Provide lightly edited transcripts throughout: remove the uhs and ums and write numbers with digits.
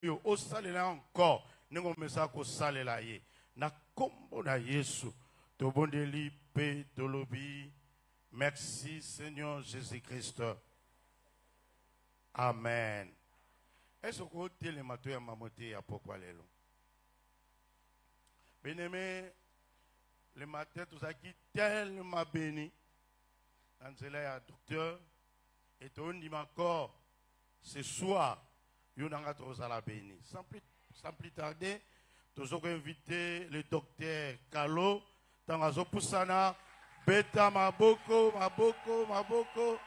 yo osalela encore nengo mesa ko salela ye na kombo na Yesu to bondeli pe tolobi. Merci Seigneur Jésus-Christ. Amen. Est-ce que vous avez le matin à mamoté à pourquoi les longs? Bien-aimé, le matin, tout ça qui tellement béni. Angela est docteur. Et on dit encore, ce soir, il y a un béni. Sans plus tarder, nous avons invité le docteur Kalo. Tangazo Poussana, Beta Maboko, Maboko, Maboko.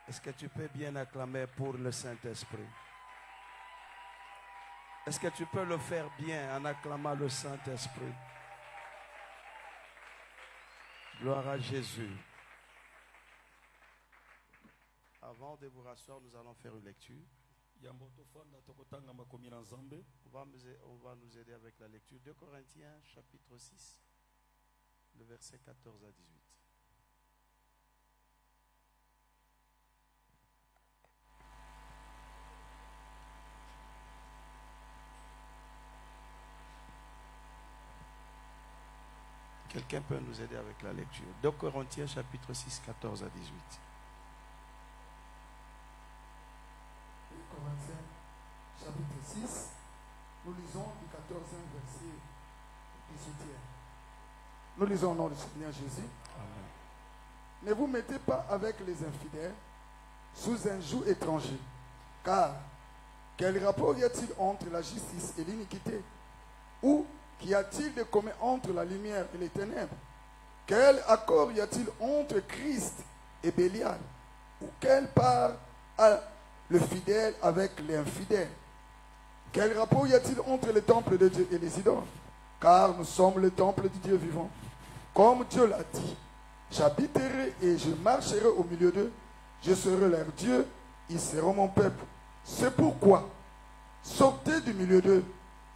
Est-ce que tu peux bien acclamer pour le Saint-Esprit? Est-ce que tu peux le faire bien en acclamant le Saint-Esprit? Gloire à Jésus. Avant de vous rasseoir, nous allons faire une lecture. On va nous aider avec la lecture de Corinthiens chapitre 6, le verset 14 à 18. Quelqu'un peut nous aider avec la lecture. 2 Corinthiens chapitre 6, 14 à 18. Corinthiens chapitre 6, nous lisons du 14e verset 18e. Nous lisons au nom du Seigneur Jésus. Amen. Ne vous mettez pas avec les infidèles sous un joug étranger, car quel rapport y a-t-il entre la justice et l'iniquité? Ou qu'y a-t-il de commun entre la lumière et les ténèbres? Quel accord y a-t-il entre Christ et Bélial? Ou quelle part a le fidèle avec l'infidèle? Quel rapport y a-t-il entre le temple de Dieu et les idoles? Car nous sommes le temple du Dieu vivant. Comme Dieu l'a dit, j'habiterai et je marcherai au milieu d'eux. Je serai leur Dieu, ils seront mon peuple. C'est pourquoi, sortez du milieu d'eux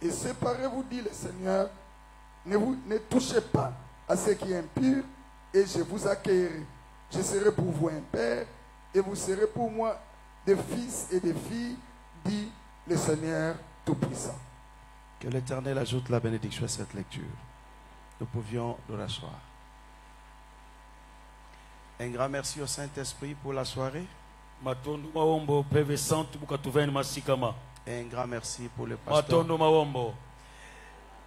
et séparez-vous, dit le Seigneur. Ne touchez pas à ce qui est impur et je vous accueillerai. Je serai pour vous un père et vous serez pour moi des fils et des filles, dit le Seigneur Tout-Puissant. Que l'Éternel ajoute la bénédiction à cette lecture. Nous pouvions nous rasseoir. Un grand merci au Saint-Esprit pour la soirée. Et un grand merci pour le pasteur.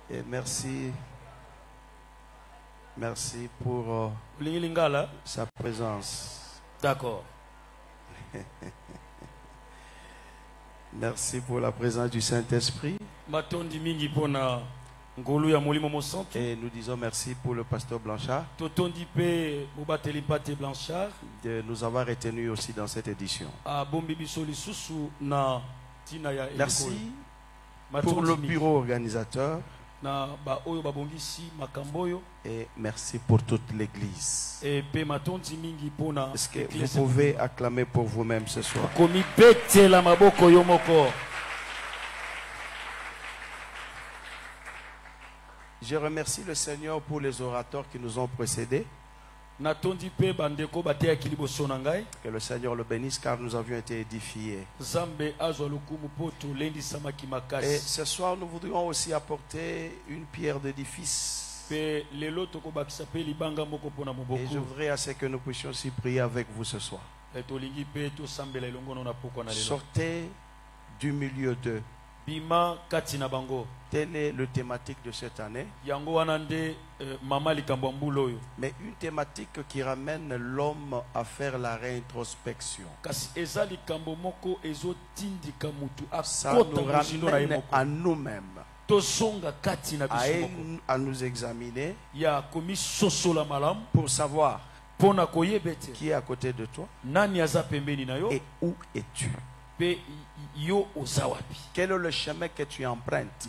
Et merci pour sa présence. D'accord. Merci pour la présence du Saint-Esprit. Et nous disons merci pour le pasteur Blanchard de nous avoir retenus aussi dans cette édition. Merci pour le bureau organisateur. Et merci pour toute l'église. Est-ce que vous pouvez acclamer pour vous-même ce soir? Je remercie le Seigneur pour les orateurs qui nous ont précédés. Que le Seigneur le bénisse car nous avions été édifiés. Et ce soir nous voudrions aussi apporter une pierre d'édifice. Et je voudrais à ce que nous puissions aussi prier avec vous ce soir. Sortez du milieu d'eux. Telle est le thématique de cette année. Mais une thématique qui ramène l'homme à faire la réintrospection. Ça nous ramène à nous-mêmes, à nous examiner pour savoir qui est à côté de toi et où es-tu. Quel est le chemin que tu empruntes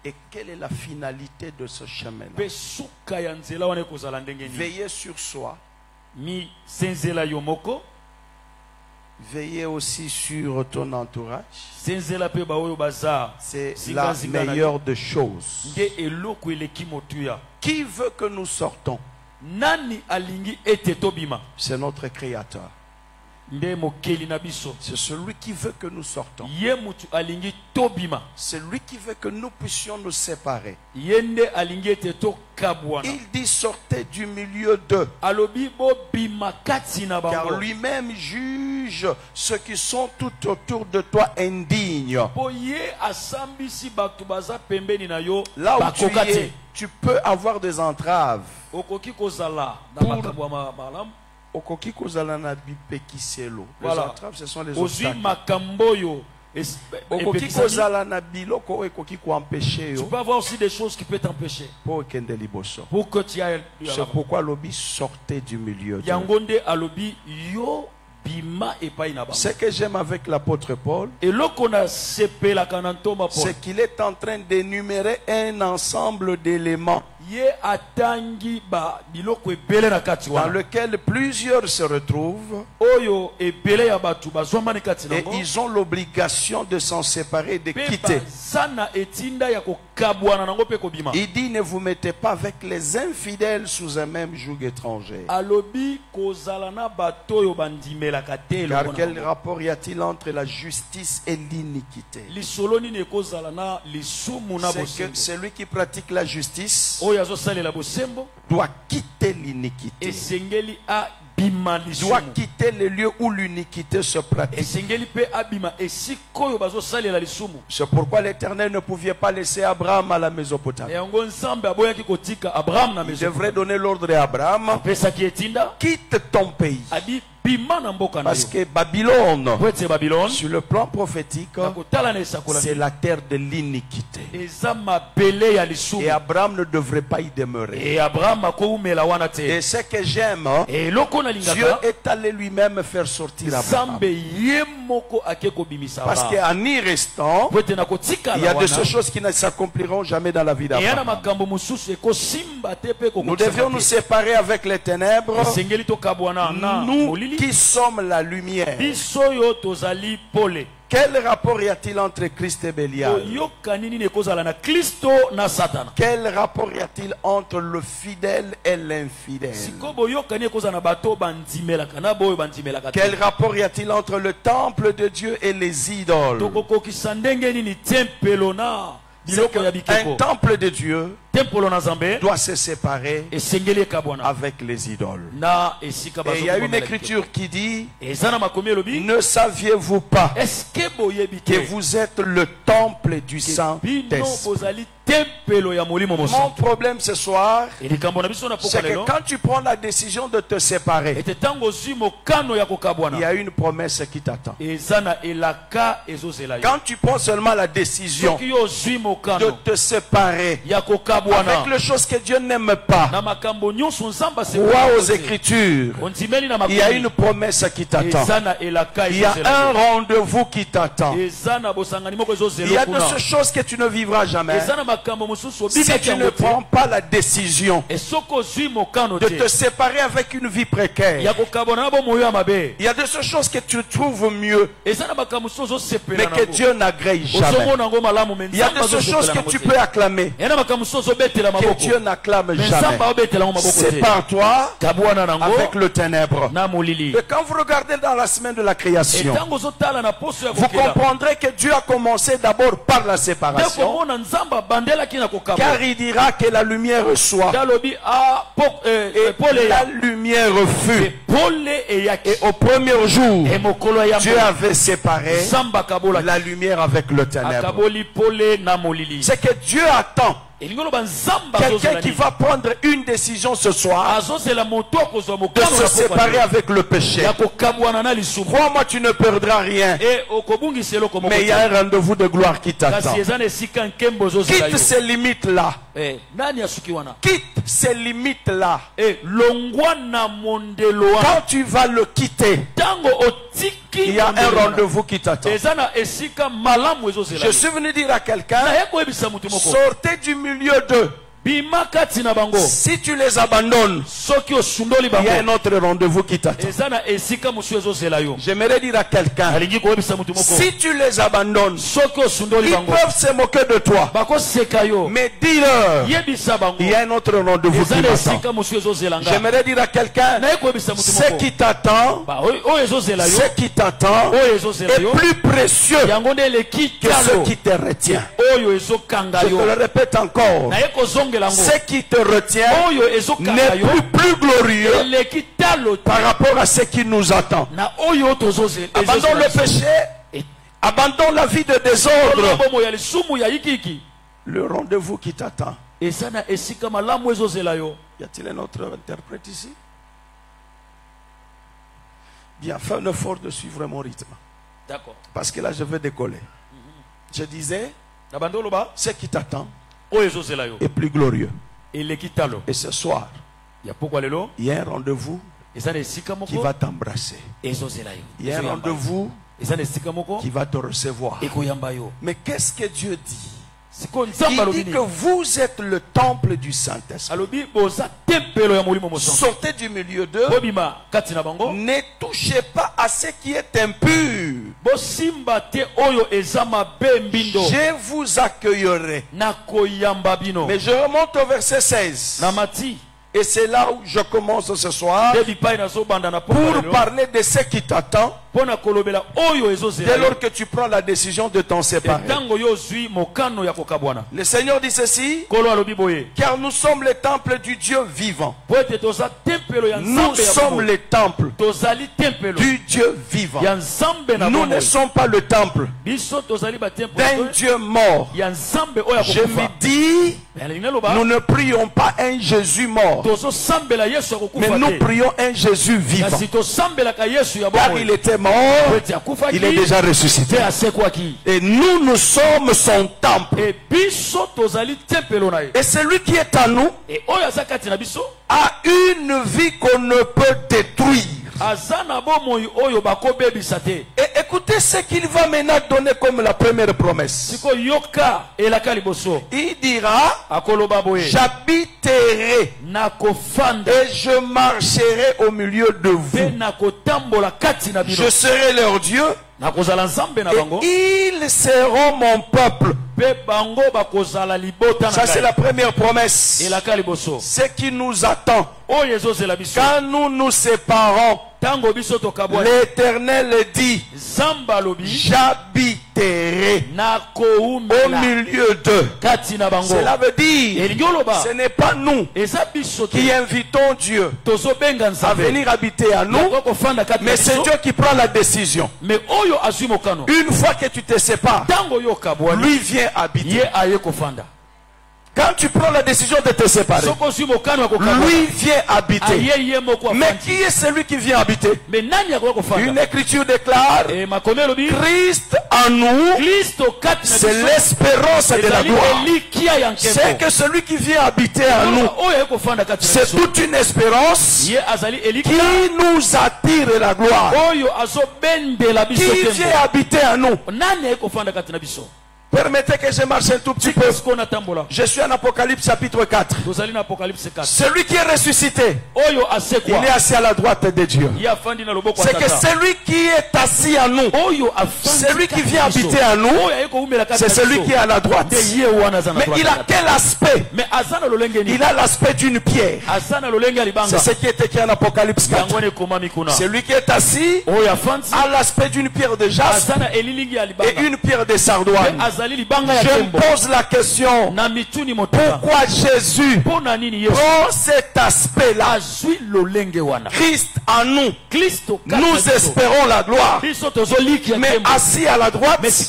et quelle est la finalité de ce chemin-là? Veillez sur soi. Veillez aussi sur ton entourage. C'est la meilleure des choses. Qui veut que nous sortons? C'est notre Créateur. C'est celui qui veut que nous sortons. C'est lui qui veut que nous puissions nous séparer. Il dit sortez du milieu d'eux. Car lui-même juge ceux qui sont tout autour de toi indignes. Là où tu es, tu peux avoir des entraves. Les entraves, ce sont les obstacles. Tu peux avoir aussi des choses qui peuvent t'empêcher. Pour que tu ailles. C'est pourquoi l'obi sortait du milieu. Ce que j'aime avec l'apôtre Paul, c'est qu'il est en train d'énumérer un ensemble d'éléments dans lequel plusieurs se retrouvent et ils ont l'obligation de s'en séparer, de quitter. Il dit ne vous mettez pas avec les infidèles sous un même joug étranger. Car quel rapport y a-t-il entre la justice et l'iniquité? C'est que celui qui pratique la justice doit quitter l'iniquité. Doit quitter le lieu où l'iniquité se pratique. C'est pourquoi l'Éternel ne pouvait pas laisser Abraham à la Mésopotamie. Il devrait donner l'ordre à Abraham: quitte ton pays. Parce que Babylone, sur le plan prophétique, c'est la terre de l'iniquité. Et Abraham ne devrait pas y demeurer. Et ce que j'aime, Dieu est allé lui-même faire sortir Abraham. Parce qu'en y restant, il y a de ces choses qui ne s'accompliront jamais dans la vie d'Abraham. Nous devions nous séparer avec les ténèbres. Nous qui sommes la lumière. Quel rapport y a-t-il entre Christ et Bélial? Quel rapport y a-t-il entre le fidèle et l'infidèle? Quel rapport y a-t-il entre le temple de Dieu et les idoles? Un temple de Dieu doit se séparer avec les idoles. Et il y a une écriture qui dit: ne saviez-vous pas que vous êtes le temple du Saint-Esprit? Mon problème ce soir, c'est que quand tu prends la décision de te séparer, il y a une promesse qui t'attend. Quand tu prends seulement la décision de te séparer avec les choses que Dieu n'aime pas, vois aux Écritures, il y a une promesse qui t'attend. Il y a un rendez-vous qui t'attend. Il y a de ces choses que tu ne vivras jamais si tu ne prends pas la décision de te séparer avec une vie précaire. Il y a de ces choses que tu trouves mieux, mais que Dieu n'agrée jamais. Il y a de ces choses que tu peux acclamer, que Dieu n'acclame jamais. Sépare-toi avec le ténèbre. Et quand vous regardez dans la semaine de la création, vous comprendrez que Dieu a commencé d'abord par la séparation. Car il dira que la lumière soit. Et la lumière fut. Et au premier jour, Dieu avait séparé la lumière avec le ténèbre. C'est que Dieu attend quelqu'un qui va prendre une décision ce soir de se séparer avec le péché. Crois-moi, tu ne perdras rien. Mais il y a un rendez-vous de gloire qui t'attend. Quitte ces limites-là. Quitte ces limites-là. Quand tu vas le quitter, il y a un rendez-vous qui t'attend. Je suis venu dire à quelqu'un: sortez du milieu d'eux. Si tu les abandonnes, il y a un autre rendez-vous qui t'attend. J'aimerais dire à quelqu'un, si tu les abandonnes, ils peuvent se moquer de toi. Mais dis-leur, il y a un autre rendez-vous qui t'attend. J'aimerais dire à quelqu'un, ce qui t'attend est plus précieux que ce qui te retient. Je te le répète encore. Ce qui te retient n'est plus glorieux par rapport à ce qui nous attend. Abandonne le péché, abandonne la vie de désordre. Le rendez-vous qui t'attend. Y a-t-il un autre interprète ici? Bien, fais un effort de suivre mon rythme. D'accord. Parce que là, je vais décoller. Je disais, ce qui t'attend est plus glorieux. Et ce soir, il y a un rendez-vous qui va t'embrasser. Il y a un rendez-vous qui va te recevoir. Mais qu'est-ce que Dieu dit? Il dit que vous êtes le temple du Saint-Esprit. Sortez du milieu d'eux. Ne touchez pas à ce qui est impur. Je vous accueillerai. Mais je remonte au verset 16. Et c'est là où je commence ce soir pour parler de ce qui t'attend dès lors que tu prends la décision de t'en séparer. Le Seigneur dit ceci, car nous sommes les temples du Dieu vivant. Nous sommes les temples du Dieu vivant. Nous ne sommes pas le temple d'un Dieu mort. Je me dis, nous ne prions pas un Jésus mort, mais nous prions un Jésus vivant. Car il était mort, il est déjà ressuscité. Et nous sommes son temple. Et celui qui est en nous a une vie qu'on ne peut détruire. Et écoutez ce qu'il va maintenant donner comme la première promesse. Il dira, j'habiterai et je marcherai au milieu de vous. Je serai leur Dieu et ils seront mon peuple. Ça c'est la première promesse. Ce qui nous attend quand nous nous séparons, l'Éternel dit, j'habiterai au milieu d'eux. Cela veut dire, ce n'est pas nous qui invitons Dieu à venir habiter à nous, mais c'est Dieu qui prend la décision. Une fois que tu te sépares, lui vient habiter. Quand tu prends la décision de te séparer, lui vient habiter. Mais qui est celui qui vient habiter? Une écriture déclare, Christ en nous, c'est l'espérance de la gloire. C'est que celui qui vient habiter en nous, c'est toute une espérance qui nous attire la gloire. Qui vient habiter en nous? Permettez que je marche un tout petit peu. Je suis en Apocalypse chapitre 4. Celui qui est ressuscité, il est assis à la droite de Dieu. C'est que celui qui est assis en nous, celui qui vient habiter en nous, c'est celui qui est à la droite. Mais il a quel aspect? Il a l'aspect d'une pierre. C'est ce qui est écrit en Apocalypse 4. Celui qui est assis a l'aspect d'une pierre de jaspe et une pierre de sardoine. Je me pose la question, pourquoi Jésus prend cet aspect-là? Christ en nous, nous espérons la gloire, mais assis à la droite, il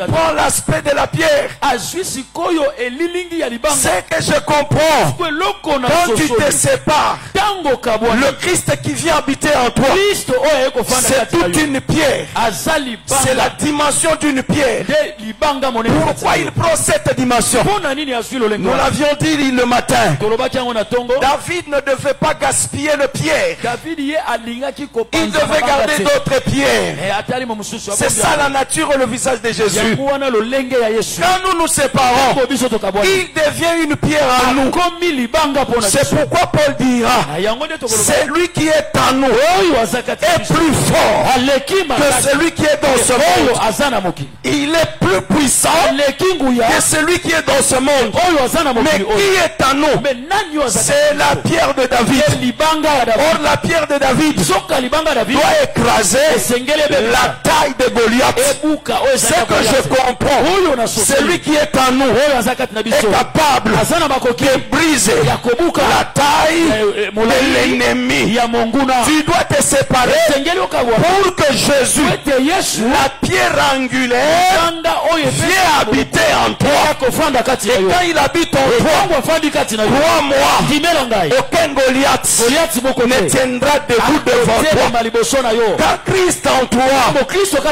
prend l'aspect de la pierre. C'est que je comprends, quand tu te sépares, le Christ qui vient habiter en toi, c'est toute une pierre, c'est la dimension d'une pierre. Pourquoi il prend cette dimension? Nous l'avions dit le matin. David ne devait pas gaspiller le pierre. Il devait garder d'autres pierres. C'est ça la nature et le visage de Jésus. Quand nous nous séparons, il devient une pierre en nous. C'est pourquoi Paul dira, celui qui est en nous est plus fort que celui qui est dans ce monde. Il est plus puissant que celui qui est dans ce monde. Mais qui est en nous? C'est la pierre de David. Or la pierre de David doit écraser la taille de Goliath. Ce que je comprends, celui qui est en nous est capable de briser la taille de l'ennemi. Tu dois te séparer pour que Jésus, la pierre angulaire, vienne habiter en toi. Et quand il habite en toi, crois-moi, aucun Goliath ne tiendra debout devant toi. Car Christ en toi,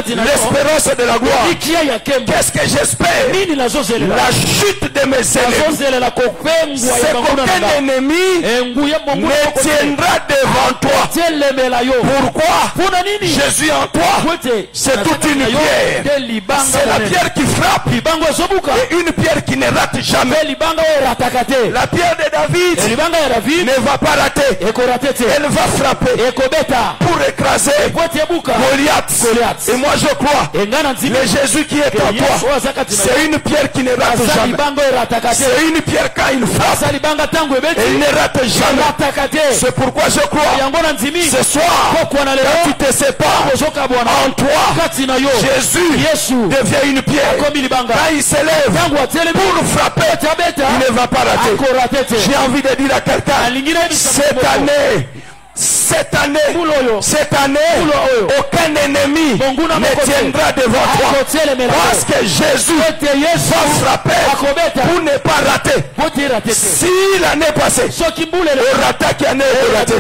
l'espérance de la gloire. Qu'est-ce que j'espère? La chute de mes ennemis. C'est qu'aucun ennemi ne tiendra devant toi. Pourquoi? Jésus en toi, c'est toute une pierre. C'est la pierre qui frappe et une pierre qui ne rate jamais. La pierre de David ne va pas rater. Elle va frapper pour écraser Goliath. Et moi je crois, le Jésus qui est en toi, c'est une pierre qui ne rate jamais. C'est une pierre quand il frappe, elle ne rate jamais. C'est pourquoi je crois, ce soir, quand tu te sépares, en toi, Jésus devient une pierre. Quand il s'élève pour frapper, il ne va pas rater. J'ai envie de dire à quelqu'un, cette année, aucun ennemi ne tiendra devant toi. Parce que Jésus va frapper pour ne pas rater. Si l'année passée, on rattaque l'année raté.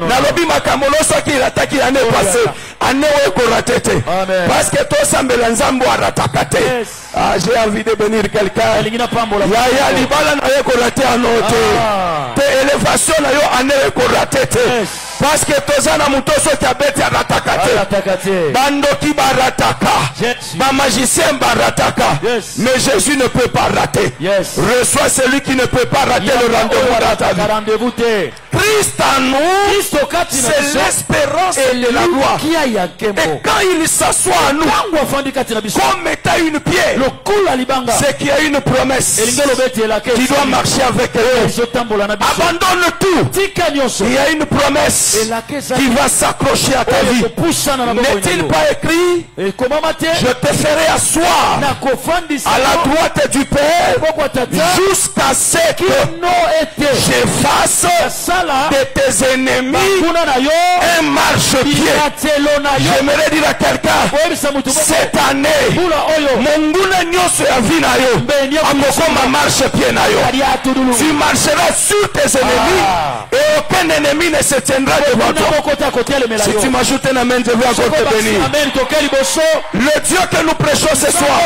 Nalobi makamolo soki rattaque l'année passée, année où raté. Parce que toi sambela nzambo ratakate. J'ai envie de bénir quelqu'un. Yaya libala na yo raté en note. Te élévation na yo année où raté. Parce que tozana mutoso kiabeti aratakate. Bandoki barataka. Ba magicien barataka. Mais Jésus ne peut pas rater. Reçois celui qui ne peut pas rater le rendez-vous. Christ en nous, c'est l'espérance et la gloire. Et quand il s'assoit en nous, comme étant une pierre, c'est qu'il y a une promesse qui doit marcher avec eux. Abandonne tout. Il y a une promesse qui va s'accrocher à ta vie. N'est-il pas écrit, je te ferai asseoir à la droite du Père jusqu'à ce que j'efface de tes ennemis un marchepied. J'aimerais dire à quelqu'un, cette année, Monguna nyoso ya vie na yo, akokoma marchepied na yo. Tu marcheras sur tes ennemis et aucun ennemi ne se tiendra devant toi. Si tu m'ajoutes un amen, je vais encore te bénir. Le Dieu que nous prêchons ce soir,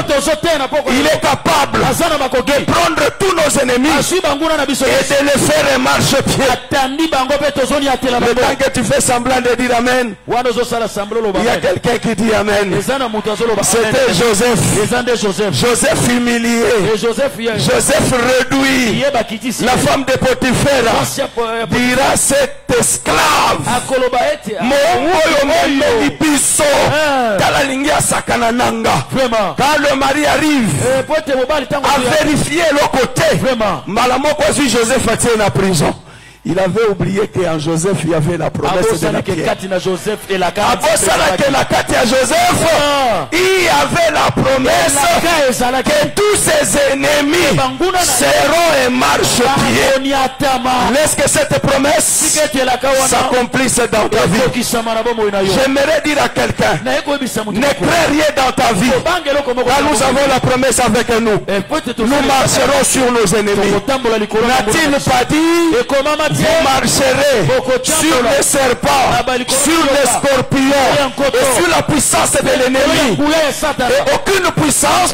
il est capable de prendre tous nos ennemis et de les faire un marchepied. Le temps que tu fais semblant de dire amen, il y a quelqu'un qui dit amen. C'était Joseph. Joseph humilié. Joseph réduit. La femme de Potiphar dira cet esclave. Quand le mari arrive à vérifier le côté, Joseph a été en prison. Il avait oublié qu'en Joseph il y avait la promesse de la pierre. Il y avait la promesse que tous ses ennemis seront un marchepied. Laisse que cette promesse s'accomplisse dans ta vie. J'aimerais dire à quelqu'un, ne crée rien dans ta vie. Car nous avons la promesse avec nous. Nous marcherons sur nos ennemis. N'a-t-il pas dit vous marcherez sur les serpents, sur les scorpions et sur la puissance de l'ennemi. Et aucune puissance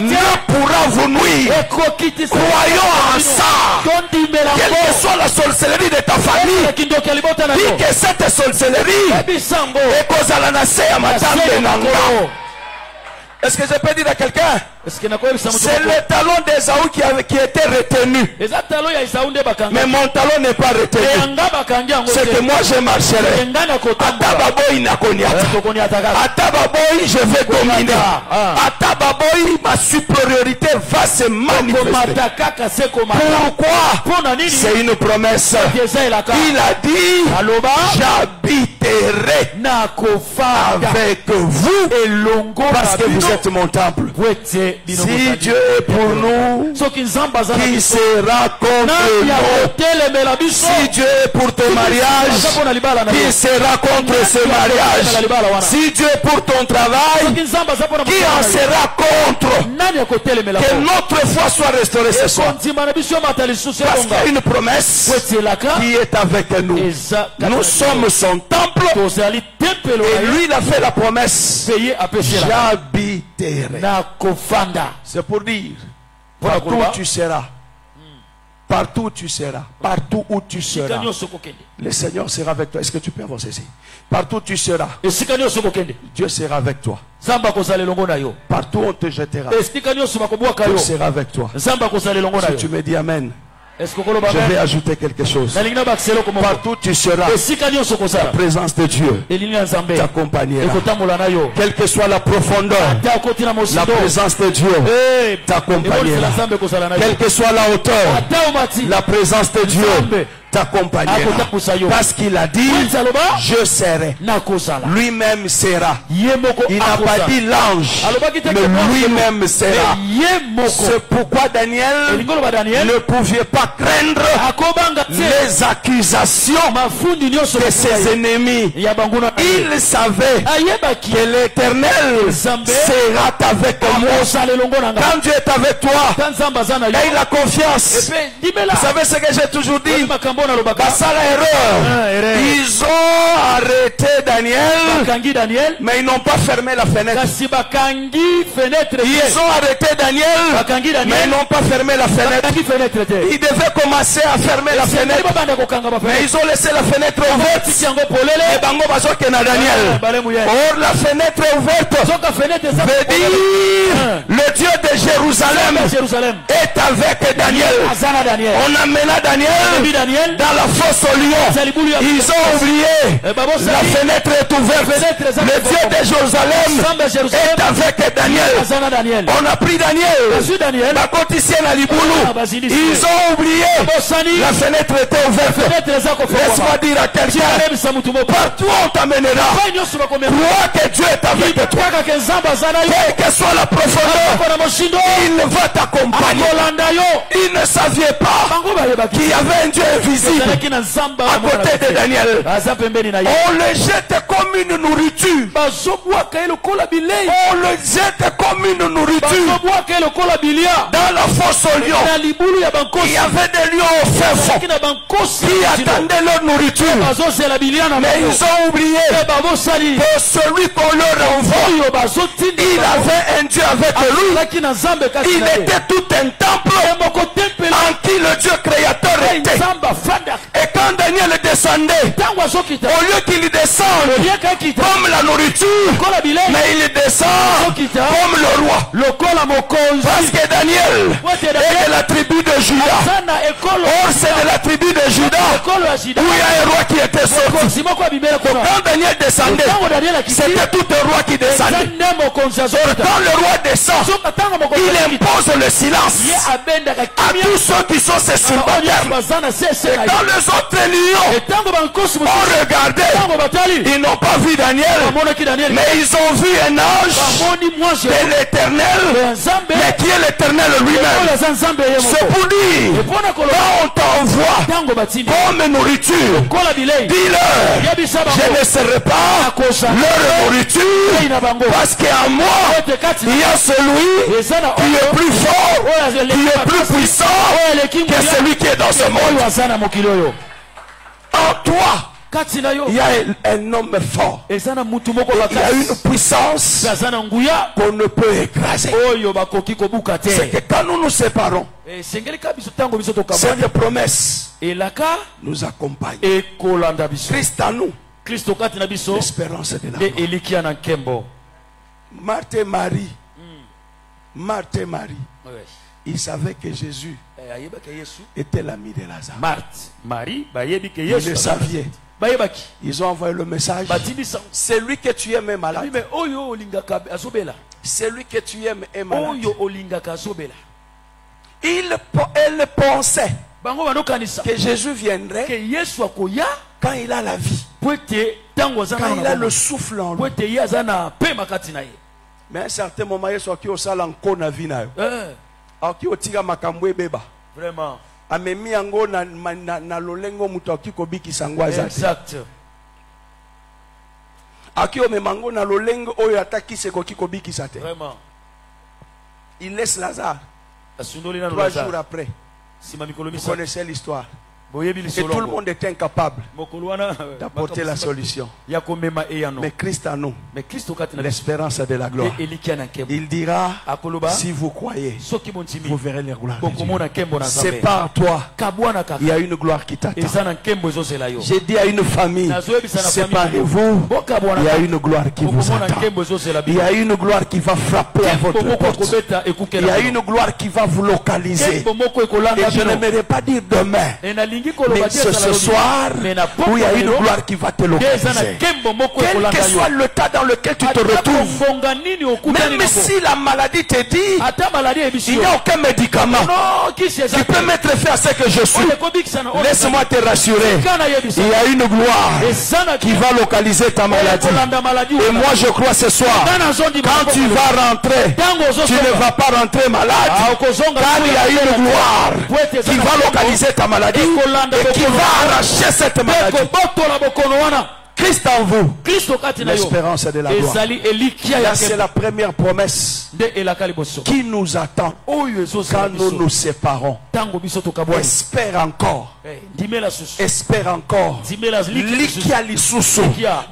ne pourra vous nuire. Croyons en ça. Quelle que soit la sorcellerie de ta famille, dis que cette sorcellerie est cause à la nation à madame de Nanga. Est-ce que je peux dire à quelqu'un? C'est le talon d'Ésaü qui était retenu. Mais mon talon n'est pas retenu. C'est que moi je marcherai. Atababoy, je vais dominer. Atababoy, ma supériorité va se manifester. Pourquoi? C'est une promesse. Il a dit, j'habiterai avec vous parce que vous êtes mon temple. Si Dieu est pour nous, qui sera contre nous? Si Dieu est pour ton mariage, qui sera contre ce mariage? Si Dieu est pour ton travail, qui en sera contre? Que notre foi soit restaurée ce soir. Parce qu'il y a une promesse qui est avec nous. Nous sommes son temple. Et lui, il a fait la promesse. J'habiterai. C'est pour dire, partout où tu seras, partout où tu seras, partout où tu seras, le Seigneur sera avec toi. Est-ce que tu peux avancer ici? Partout où tu seras, Dieu sera avec toi. Partout où on te jettera, Dieu sera avec toi. Si tu me dis Amen, je vais ajouter quelque chose. Partout où tu seras, la présence de Dieu t'accompagnera. Quelle que soit la profondeur, la présence de Dieu t'accompagnera. Quelle que soit la hauteur, la présence de Dieu t'accompagnera. Parce qu'il a dit, je serai. Lui-même sera. Il n'a pas dit l'ange, mais lui-même sera. C'est pourquoi Daniel ne pouvait pas craindre les accusations de ses ennemis. Il savait que l'Éternel sera avec moi. Quand Dieu est avec toi, et il a confiance. Vous savez ce que j'ai toujours dit? Ils ont arrêté Daniel, mais ils n'ont pas fermé la fenêtre. Ils ont arrêté Daniel, mais ils n'ont pas fermé la fenêtre. Ils devaient commencer à fermer la fenêtre, mais ils ont laissé la fenêtre ouverte. Et Bango Bazoke na Daniel. Or la fenêtre ouverte veut dire le Dieu de Jérusalem est avec Daniel. On amena Daniel dans la fosse au lion. Ils ont oublié. La fenêtre est ouverte. Le Dieu de Jérusalem est avec Daniel. On a pris Daniel. Ils ont oublié. La fenêtre était ouverte. Laisse-moi dire à quelqu'un, partout on t'amènera, crois que Dieu est avec toi. Quelle que soit la profondeur, il va t'accompagner. Ils ne savaient pas qu'il y avait un Dieu invisible à côté de Daniel. On le jette comme une nourriture. On le jette comme une nourriture. Dans la fosse aux lions, il y avait des lions au fin fond qui attendaient leur nourriture. Mais ils ont oublié que celui qu'on leur envoie, il avait un Dieu avec lui. Il était tout un temple en qui le Dieu créateur était. Et quand Daniel descendait, au lieu qu'il descende comme la nourriture, mais il descend comme le roi. Parce que Daniel est de la tribu de Juda. Or c'est de la tribu de Juda où il y a un roi qui était sorti. Quand Daniel descendait, c'était tout un roi qui descendait. Quand le roi descend, il impose le silence à tous ceux qui sont ses subalternes. Et quand les autres lions ont regardé, ils n'ont pas vu Daniel, mais ils ont vu un ange de l'Éternel, mais qui est l'Éternel lui-même. C'est pour dire, quand on t'envoie comme nourriture, dis-leur, je ne serai pas leur nourriture, parce qu'en moi, il y a celui qui est plus fort, qui est plus puissant, que celui qui est dans ce monde. En toi, il y a un homme fort. Il y a une puissance qu'on ne peut écraser. C'est que quand nous nous séparons, cette promesse nous accompagne. Christ en nous, l'espérance de la gloire. Marthe et Marie, Marthe et Marie, ils savaient que Jésus était l'ami de Lazare. Ils le savaient. Ils ont envoyé le message. Celui que tu aimes est malade. Celui que tu aimes est malade. Elle pensait que Jésus viendrait quand il a la vie, quand il a le souffle en lui. Mais à un certain moment, il y a qui sala encore na vie na. Aki otika makambo ebeba. Vraiment. Amemi yango na lolengo muto akiko bikisa ngwaza. Exact. Aki omemango na lolengo oyo ataki se kokiko bikisa te. Vraiment. Il laisse Lazare. 3 jours après. Vous connaissez l'histoire. Et tout le monde était incapable d'apporter la solution. Mais Christ en nous, l'espérance de la gloire. Il dira, si vous croyez, vous verrez les gloires de Dieu. C'est par toi, il y a une gloire qui t'attend. J'ai dit à une famille, séparez-vous, il y a une gloire qui vous attend. Il y a une gloire qui va frapper à votre porte. Il y a une gloire qui va vous localiser. Et je n'aimerais pas dire demain, mais c'est ce soir où il y a une gloire qui va te localiser. Quel que soit le tas dans lequel tu te retrouves, même si la maladie te dit, il n'y a aucun médicament qui peut mettre fin à ce que je suis. Laisse-moi te rassurer. Il y a une gloire qui va localiser ta maladie. Et moi je crois ce soir, quand tu vas rentrer, tu ne vas pas rentrer malade. Car il y a une gloire qui va localiser ta maladie et qui va arracher cette maladie. Christ en vous, l'espérance de la gloire. Là, c'est la première promesse qui nous attend quand nous nous séparons. Espère encore. Espère encore.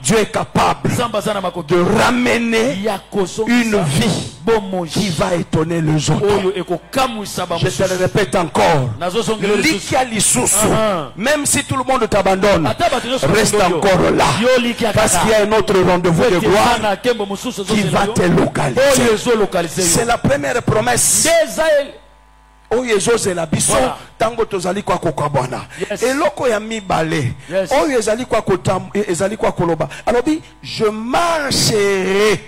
Dieu est capable de ramener une vie qui va étonner les autres. Je te le répète encore. Même si tout le monde t'abandonne, reste encore là. Parce qu'il y a un autre rendez-vous de gloire qui va te localiser. C'est la première promesse. Oyo ezozela biso tango tozali kwa kokabwana eloko ya mibale oyo ezali kwa kotam ezali kwa koloba alobi je marcherai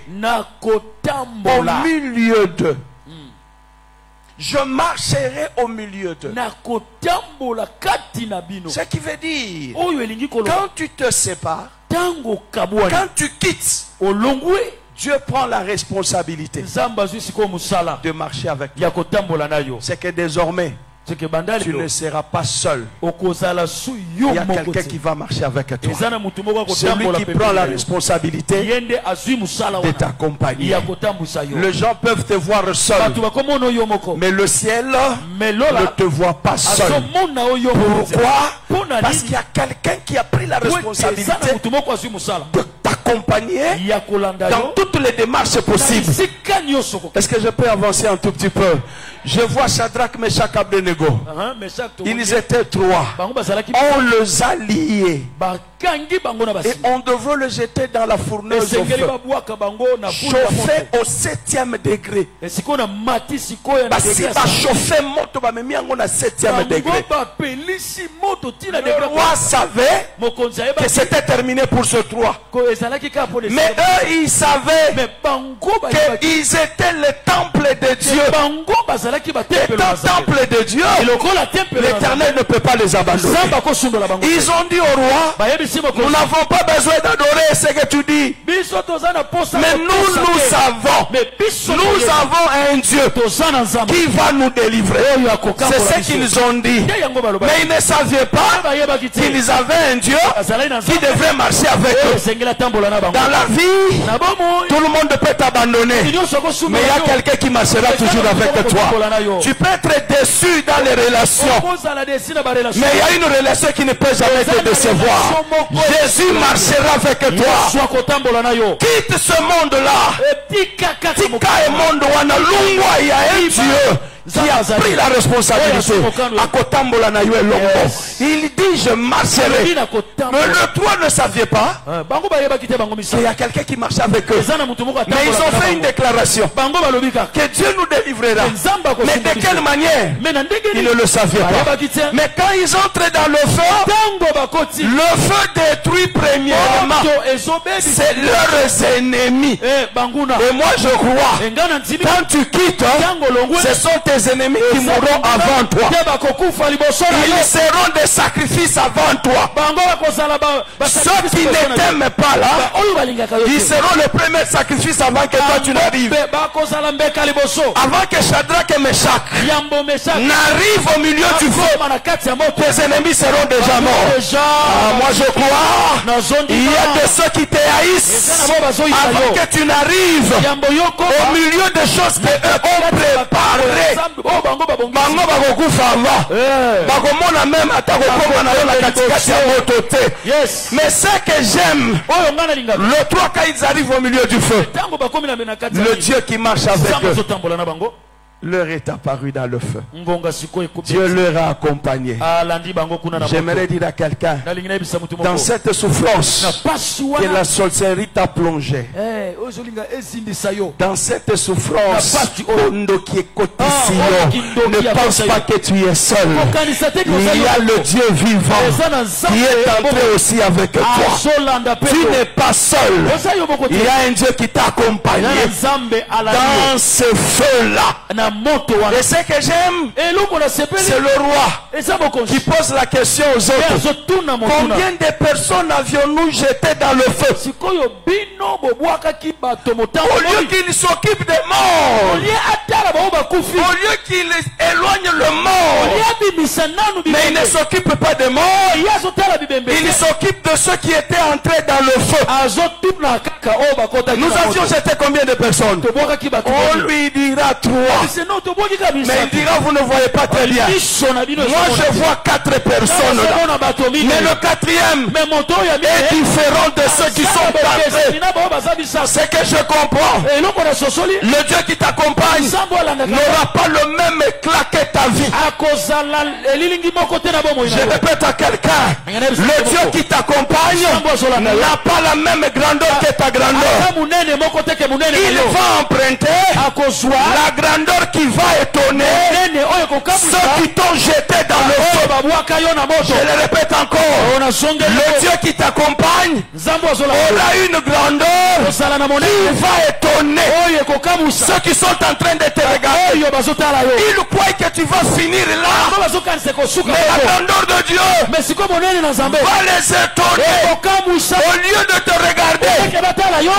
au milieu de je marcherai au milieu de ce qui veut dire quand tu te sépares quand tu quittes Dieu prend la responsabilité de marcher avec toi. C'est que désormais, tu ne seras pas seul. Il y a quelqu'un qui va marcher avec toi. Celui qui prend la responsabilité de t'accompagner. Les gens peuvent te voir seul, mais le ciel ne te voit pas seul. Pourquoi? Parce qu'il y a quelqu'un qui a pris la responsabilité de t'accompagner dans toutes les démarches possibles. Est-ce que je peux avancer un tout petit peu? Je vois Shadrach, Meshach, Abednego. Ils étaient 3. On les a liés. Et on devrait les jeter dans la fournaise au feu. Chauffer au 7e degré. Chauffer moto ba memi yango na 7e degré. Le roi savait que c'était terminé pour ce 3. Mais eux ils savaient qu'ils étaient le temple de Dieu. Étant temple de Dieu, l'Éternel ne peut pas les abandonner. Ils ont dit au roi, Nous n'avons pas besoin d'adorer ce que tu dis. Mais nous savons. Nous avons un Dieu qui va nous délivrer. C'est ce qu'ils ont dit. Mais ils ne savaient pas qu'ils avaient un Dieu qui devrait marcher avec eux. Dans la vie, tout le monde peut t'abandonner. Mais il y a quelqu'un qui marchera toujours avec toi. Tu peux être déçu dans les relations. Mais il y a une relation qui ne peut jamais te décevoir. Jésus marchera avec toi. Quitte ce monde-là. Tika et monde wana lungwa, il y a un Dieu qui a pris la responsabilité. Il dit je marcherai. Mais le toi ne savait pas qu'il y a quelqu'un qui marche avec eux. Mais ils ont fait une déclaration que Dieu nous délivrera. Mais de quelle manière? Ils ne le savaient pas. Mais quand ils entrent dans le feu détruit premièrement c'est leurs ennemis. Et moi je crois, quand tu quittes, ce sont tes ennemis qui mourront avant toi. Ils seront des sacrifices avant toi. Ceux qui ne t'aiment pas là, ils seront le premier sacrifice avant que toi tu n'arrives. Avant que Shadrach et Meshach n'arrivent au milieu du feu, tes ennemis seront déjà morts. Moi je crois, il y a de ceux qui te haïssent avant que tu n'arrives au milieu des choses que eux ont préparées. Mais ce que j'aime, le 3 quand ils arrivent au milieu du feu, le Dieu qui marche avec eux leur est apparu dans le feu. Dieu leur a accompagné. J'aimerais dire à quelqu'un, dans cette souffrance que la sorcellerie t'a plongé, dans cette souffrance, ne pense pas que tu es seul. Il y a le Dieu vivant qui est entré aussi avec toi. Tu n'es pas seul. Il y a un Dieu qui t'a accompagné dans ce feu-là. Et ce que j'aime, c'est le roi qui pose la question aux autres. Combien de personnes avions-nous jeté dans le feu? Au lieu qu'ils s'occupent des morts, au lieu qu'ils éloignent le mort, mais ils ne s'occupent pas des morts, ils s'occupent de ceux qui étaient entrés dans le feu. Nous avions jeté combien de personnes? On lui dira 3. Mais il dira vous ne voyez pas très bien. Moi je vois 4 personnes là. Mais le 4e est différent de ceux qui sont entrés. C'est que je comprends. Le Dieu qui t'accompagne n'aura pas le même éclat que ta vie. Je répète à quelqu'un, le Dieu qui t'accompagne n'a pas la même grandeur que ta grandeur. Il va emprunter la grandeur qui va étonner ceux qui t'ont jeté dans le feu. Je le répète encore, le Dieu qui t'accompagne aura une grandeur qui va étonner ceux qui sont en train de te regarder. Ils croient que tu vas finir là, mais la grandeur de Dieu va les étonner. Au lieu de te regarder,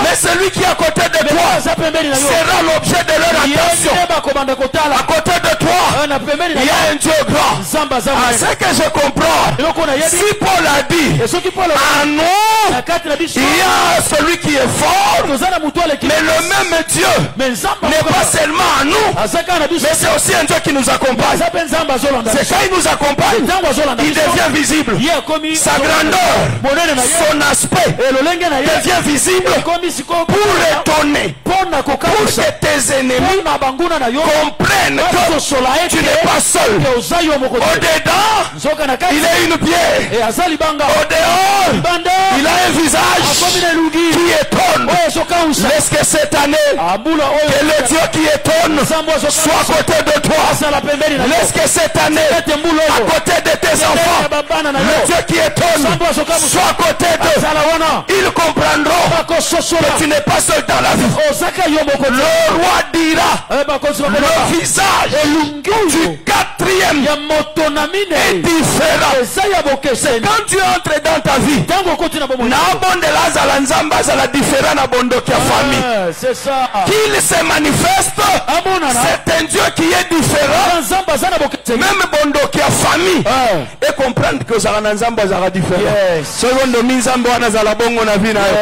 mais celui qui est à côté de toi sera l'objet de leur attention. À côté de toi, il y a un Dieu grand. Ce que je comprends, si Paul a dit en nous, il y a celui qui est fort, mais le même Dieu n'est pas seulement en nous, mais c'est aussi un Dieu qui nous accompagne. C'est quand il nous accompagne, il devient visible. Sa grandeur, son aspect devient visible pour étonner, pour que tes ennemis comprennent que tu n'es pas seul. Au-dedans, il a une pierre. Au dehors, il a un visage qui étonne. Les Laisse que cette année, que le Dieu qui étonne soit à côté de toi. Laisse que cette année, à côté de tes enfants, le Dieu qui étonne soit à côté d'eux. Ils comprendront que tu n'es pas seul dans la vie. Le roi dira, le visage du quatrième est différent. C'est quand tu entres dans ta vie, qu'il se manifeste, c'est un Dieu qui est différent. Même bondoki a famille et comprendre que ça sera différent. Secondo minzambo anazala bongo na vie na yo.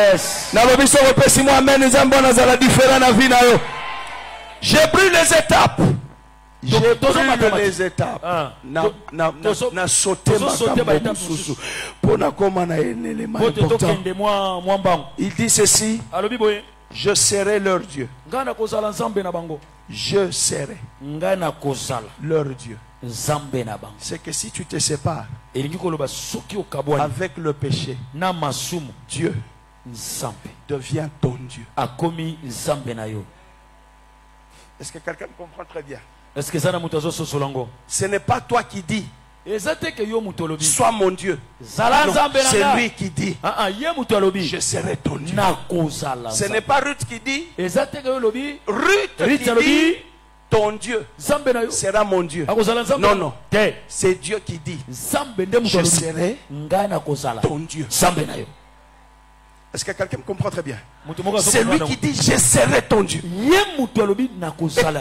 Na bobiso repesi moi amen nzambo anazala différent na vie na yo. J'ai pris les étapes. J'ai pris les étapes. Na sauté ma susu. Pona koma na élément important. Il dit ceci. Je serai leur Dieu. Je serai leur Dieu. C'est que si tu te sépares avec le péché, Dieu devient ton Dieu. Est-ce que quelqu'un comprend très bien? Ce n'est pas toi qui dis sois mon Dieu. C'est lui qui dit je serai ton Dieu. Ce n'est pas Ruth qui dit Ruth qui dit ton Dieu sera mon Dieu. Non, non. C'est Dieu qui dit je serai ton Dieu. Est-ce que quelqu'un me comprend très bien? C'est lui qui dit je serai ton Dieu. Et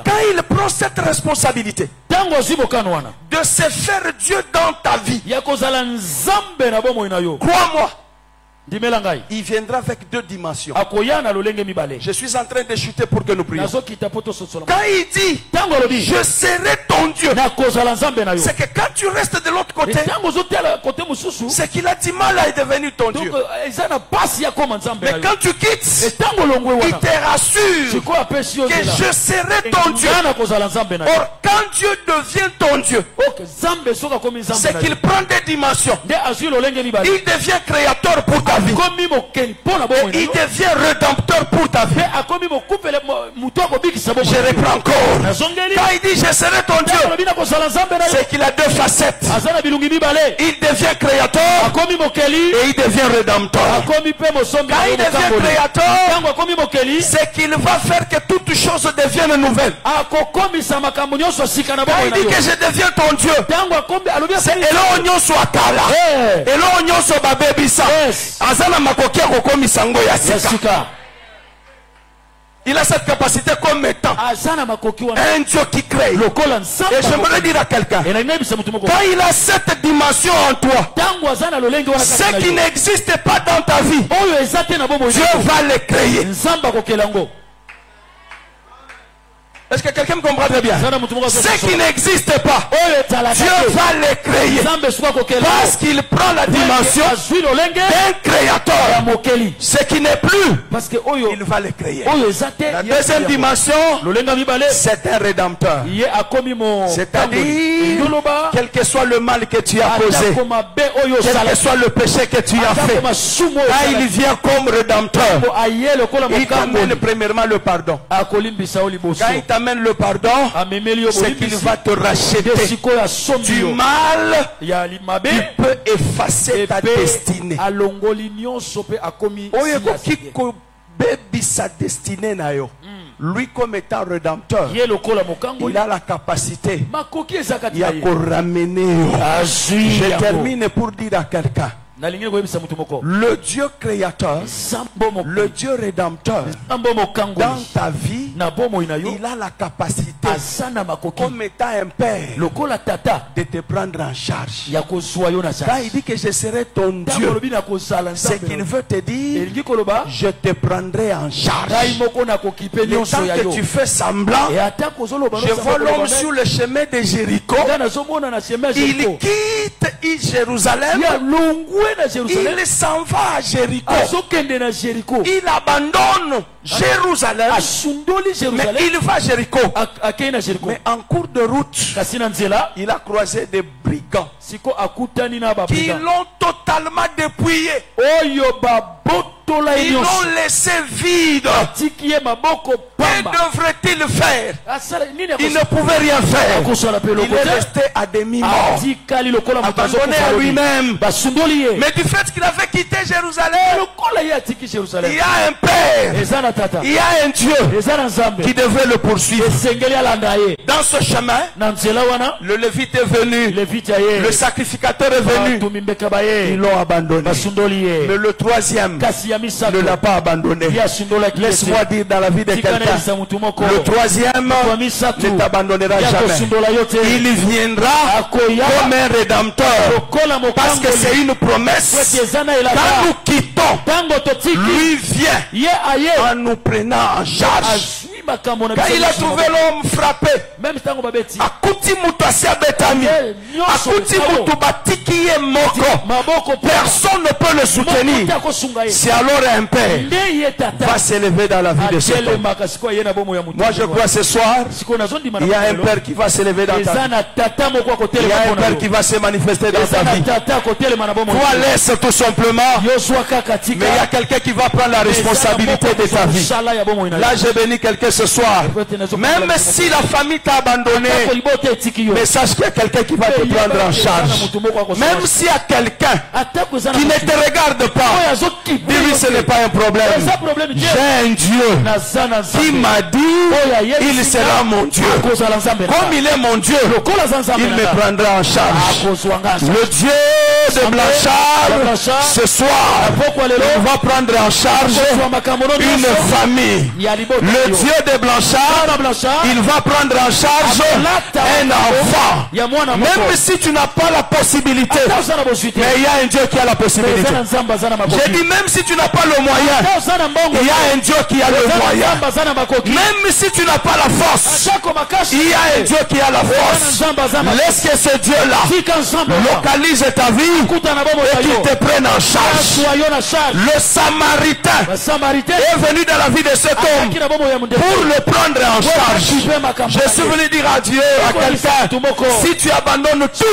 quand il prend cette responsabilité de se faire Dieu dans ta vie, crois-moi, il viendra avec deux dimensions. Je suis en train de chuter pour que nous prions. Quand il dit je serai ton Dieu, c'est que quand tu restes de l'autre côté, c'est qu'il a du mal à être devenu ton Dieu. Mais quand tu quittes, il te rassure que je serai ton Dieu. Or, quand Dieu devient ton Dieu, c'est qu'il prend des dimensions. Il devient créateur pour ta vie. Et il devient rédempteur pour ta vie. Je reprends encore. Quand il dit je serai ton Dieu, c'est qu'il a deux facettes. Il devient créateur et il devient rédempteur. Quand il devient créateur, c'est qu'il va faire que toutes choses deviennent nouvelles. Quand il dit que je deviens ton Dieu, c'est Elo Nyoso Akala, Elo Nyoso Babebisa. Il a cette capacité comme étant un Dieu qui crée. Et j'aimerais dire à quelqu'un, quand il a cette dimension en toi, ce qui n'existe pas dans ta vie, Dieu va le créer. Est-ce que quelqu'un me comprend très bien? Ce qui n'existe pas, Dieu va le créer. Parce qu'il prend la dimension d'un créateur. Ce qui n'est plus, il va le créer. La deuxième dimension, c'est un rédempteur. C'est-à-dire, quel que soit le mal que tu as causé, quel que soit le péché que tu as fait, là il vient comme rédempteur. Il t'amène premièrement le pardon. Quand il t'amène le pardon, c'est qu'il va te racheter du mal qui peut effacer ta destinée. Sa destinée na yo. Lui comme étant rédempteur, il a la capacité de ramener. Je termine pour dire à quelqu'un, le Dieu créateur, le Dieu rédempteur, dans ta vie, il a la capacité, comme étant un père, de te prendre en charge. Quand il dit que je serai ton Dieu, c'est qu'il veut te dire, je te prendrai en charge. Le temps que tu fais semblant, je vois l'homme sur le chemin de Jéricho, il quitte Jérusalem, il s'en va à Jéricho. Il abandonne Jérusalem, mais il va à Jéricho. Mais en cours de route, il a croisé des brigands qui l'ont totalement dépouillé. Ils l'ont laissé vide. Que devrait-il faire? Il ne pouvait rien faire. Il est resté à demi-mort, abandonné à lui-même. Mais du fait qu'il avait quitté Jérusalem, il y a un Père, il y a un Dieu qui devait le poursuivre. Dans ce chemin, le Lévite est venu, le sacrificateur est venu. Ils l'ont abandonné. Mais le troisième ne l'a pas abandonné. Laisse-moi dire dans la vie de quelqu'un, le troisième ne t'abandonnera jamais. Il viendra comme un rédempteur, parce que c'est une promesse. Quand nous quittons, lui vient en nous prenant en charge. Quand il a trouvé l'homme frappé, personne ne peut le soutenir. C'est alors un Père va s'élever dans la vie de cet homme. Moi je crois ce soir, il y a un Père qui va s'élever dans ta vie. Il y a un Père qui va se manifester dans ta vie. Toi laisse tout simplement, mais il y a quelqu'un qui va prendre la responsabilité de ta vie. Là j'ai béni quelqu'un ce soir. Même si la famille t'a abandonné, mais sache qu'il y a quelqu'un qui va te prendre en charge. Même s'il y a quelqu'un qui ne te regarde pas, dis-lui ce n'est pas un problème. J'ai un Dieu qui m'a dit il sera mon Dieu. Comme il est mon Dieu, il me prendra en charge. Le Dieu de Blanchard, ce soir, il va prendre en charge une famille. Le Dieu de Blanchard, il va prendre en charge un enfant. Même si tu n'as pas la possibilité, mais il y a un Dieu qui a la possibilité. J'ai dit même si tu n'as pas le moyen, il y a un Dieu qui a le moyen. Même si tu n'as pas la force, il y a un Dieu qui a la force. Laisse que ce Dieu-là localise ta vie et qu'il te prenne en charge. Le Samaritain est venu dans la vie de cet homme pour le prendre en charge. Je suis venu dire à Dieu, à quelqu'un, si tu abandonnes tout,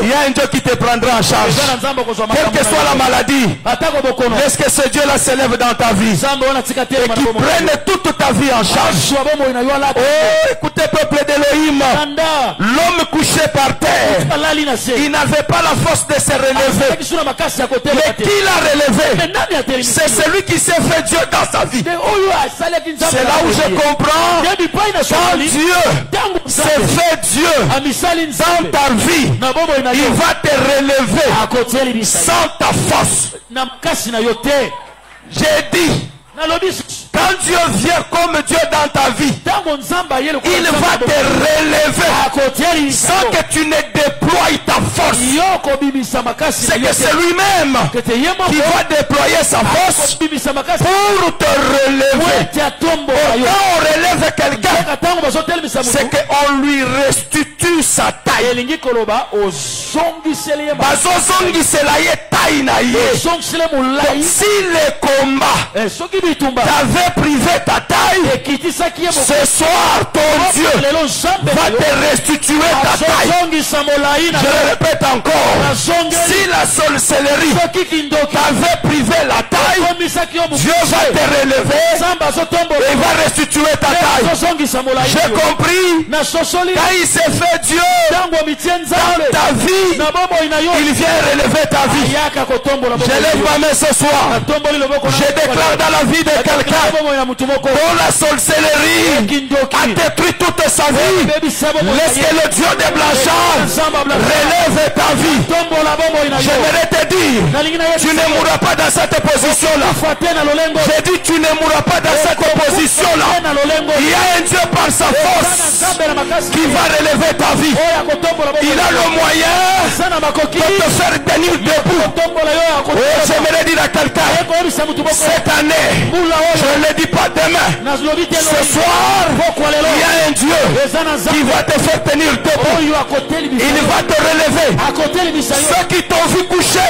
il y a un Dieu qui te prendra en charge. Quelle que soit la maladie, laisse que ce Dieu-là s'élève dans ta vie et qu'il prenne toute ta vie en charge. Oh, écoutez, peuple d'Élohim, l'homme couché par terre, il n'avait pas la force de se relever. Mais qui l'a relevé? C'est celui qui s'est fait Dieu dans sa vie. C'est là où je comprends, quand Dieu s'est fait Dieu dans ta vie, il va te relever sans ta force. J'ai dit, quand Dieu vient comme Dieu dans ta vie, il va te relever sans que tu ne déploies ta force. C'est que c'est lui-même qui va déployer sa force pour te relever. Quand on relève quelqu'un, c'est qu'on lui restitue sa taille. Si le combat t'avais privé ta taille, ce soir ton Dieu va te restituer ta taille. Je le répète encore, si la sorcellerie t'avait privé la taille, Dieu va te relever et va restituer ta taille. J'ai compris, quand il s'est fait Dieu dans ta vie, il vient relever ta vie. Je lève ma main ce soir, je déclare dans la vie de quelqu'un dont la sorcellerie a détruit toute sa vie, laisse que le Dieu des Blanchard relève ta vie. J'aimerais te dire, tu ne mourras pas dans cette position-là. J'ai dit, tu ne mourras pas dans cette position-là. Il y a un Dieu par sa force qui va relever ta vie. Il a le moyen de te faire tenir debout. Oh, j'aimerais dire à quelqu'un, cette année, je ne le dis pas demain, Ce soir, il y a un Dieu qui va te faire tenir debout. Il va te relever. Ceux qui t'ont vu coucher,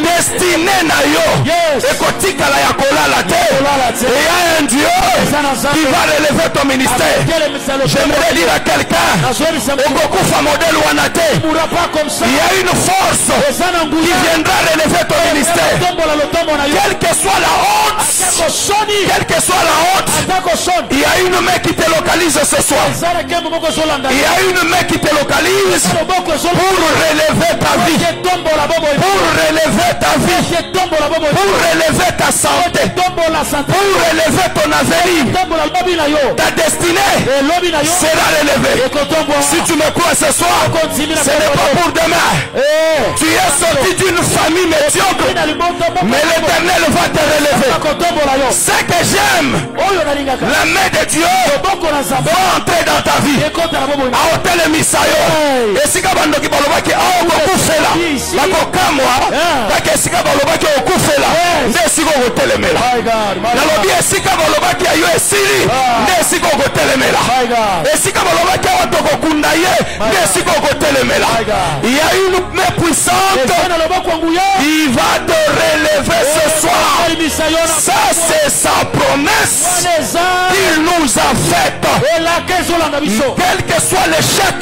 destiné na yo ekotika la ya kolala te. Et il y a un Dieu qui va relever ton ministère. J'aimerais dire à quelqu'un, il y a une force qui viendra relever ton ministère. Quelle que soit la honte, quelle que soit la honte, il y a une main qui te localise ce soir. Il y a une main qui te localise pour relever ta vie, pour relever ta vie, pour relever ta santé, pour relever ton avenir. Ta destinée sera relevée. Si tu me crois ce soir, ce n'est pas pour demain. Tu es sorti d'une famille médiocre, mais l'Éternel va te relever. Ce que j'aime, la main de Dieu va entrer dans ta vie. Aotele misayo. Esika bandoki balobaki okufela. Bakokamwa. Bake esika balobaki okufela. Nde esika okotelemela. Nalobi esika balobaki ayo esili. Nde esika okotelemela. Esika balobaki otokokunda ye. Nde esika okotelemela. Il y a une main puissante qui va te relever ce soir. Ça c'est sa promesse qu'il nous a faite. Quel que soit l'échec,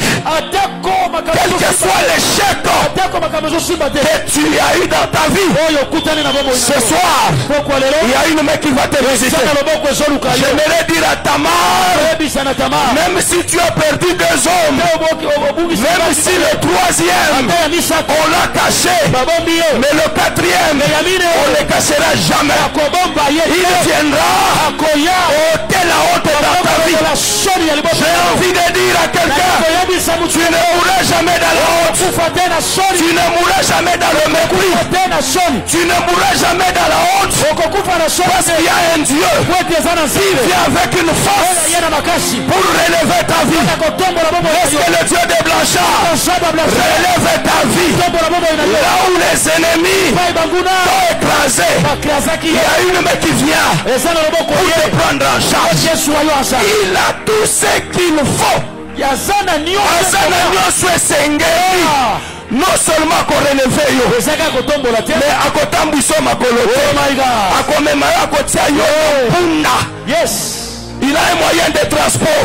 quel que soit l'échec que tu as eu dans ta vie, ce soir, il y a une main qui va te visiter. J'aimerais dire à Tamar, même si tu as perdu 2 hommes, même si le 3e, on l'a caché, mais le 4e, on ne le cachera jamais. Il viendra ôter la honte dans ta vie. J'ai envie de dire à quelqu'un, tu ne mourras jamais dans la honte, tu ne mourras jamais dans le mépris, tu ne mourras jamais dans la honte, parce qu'il y a un Dieu qui vient avec une force pour relever ta vie. Est-ce que le Dieu des Blanchard relève ta vie là où les ennemis t'ont écrasé? Il y a une main qui vient pour te prendre en charge. Il a tout ce qu'il faut. Non seulement qu'on relève yo, mais à côté de ma yes. Il a un moyen de transport.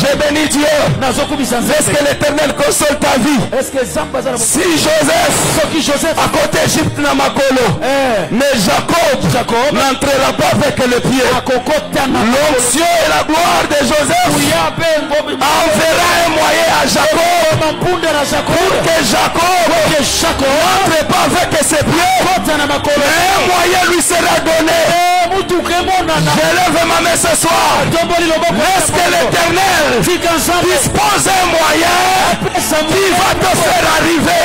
J'ai béni Dieu. Est-ce que l'Éternel console ta vie? Si Joseph à côté d'Égypte n'a ma colo, mais Jacob n'entrera pas avec le pied. L'onction et la gloire de Joseph enverra un moyen à Jacob pour que Jacob n'entre pas avec ses pieds. Mais un moyen lui sera donné. J'élève ma main ce soir. Est-ce que l'Éternel dispose un moyen qui va te faire arriver?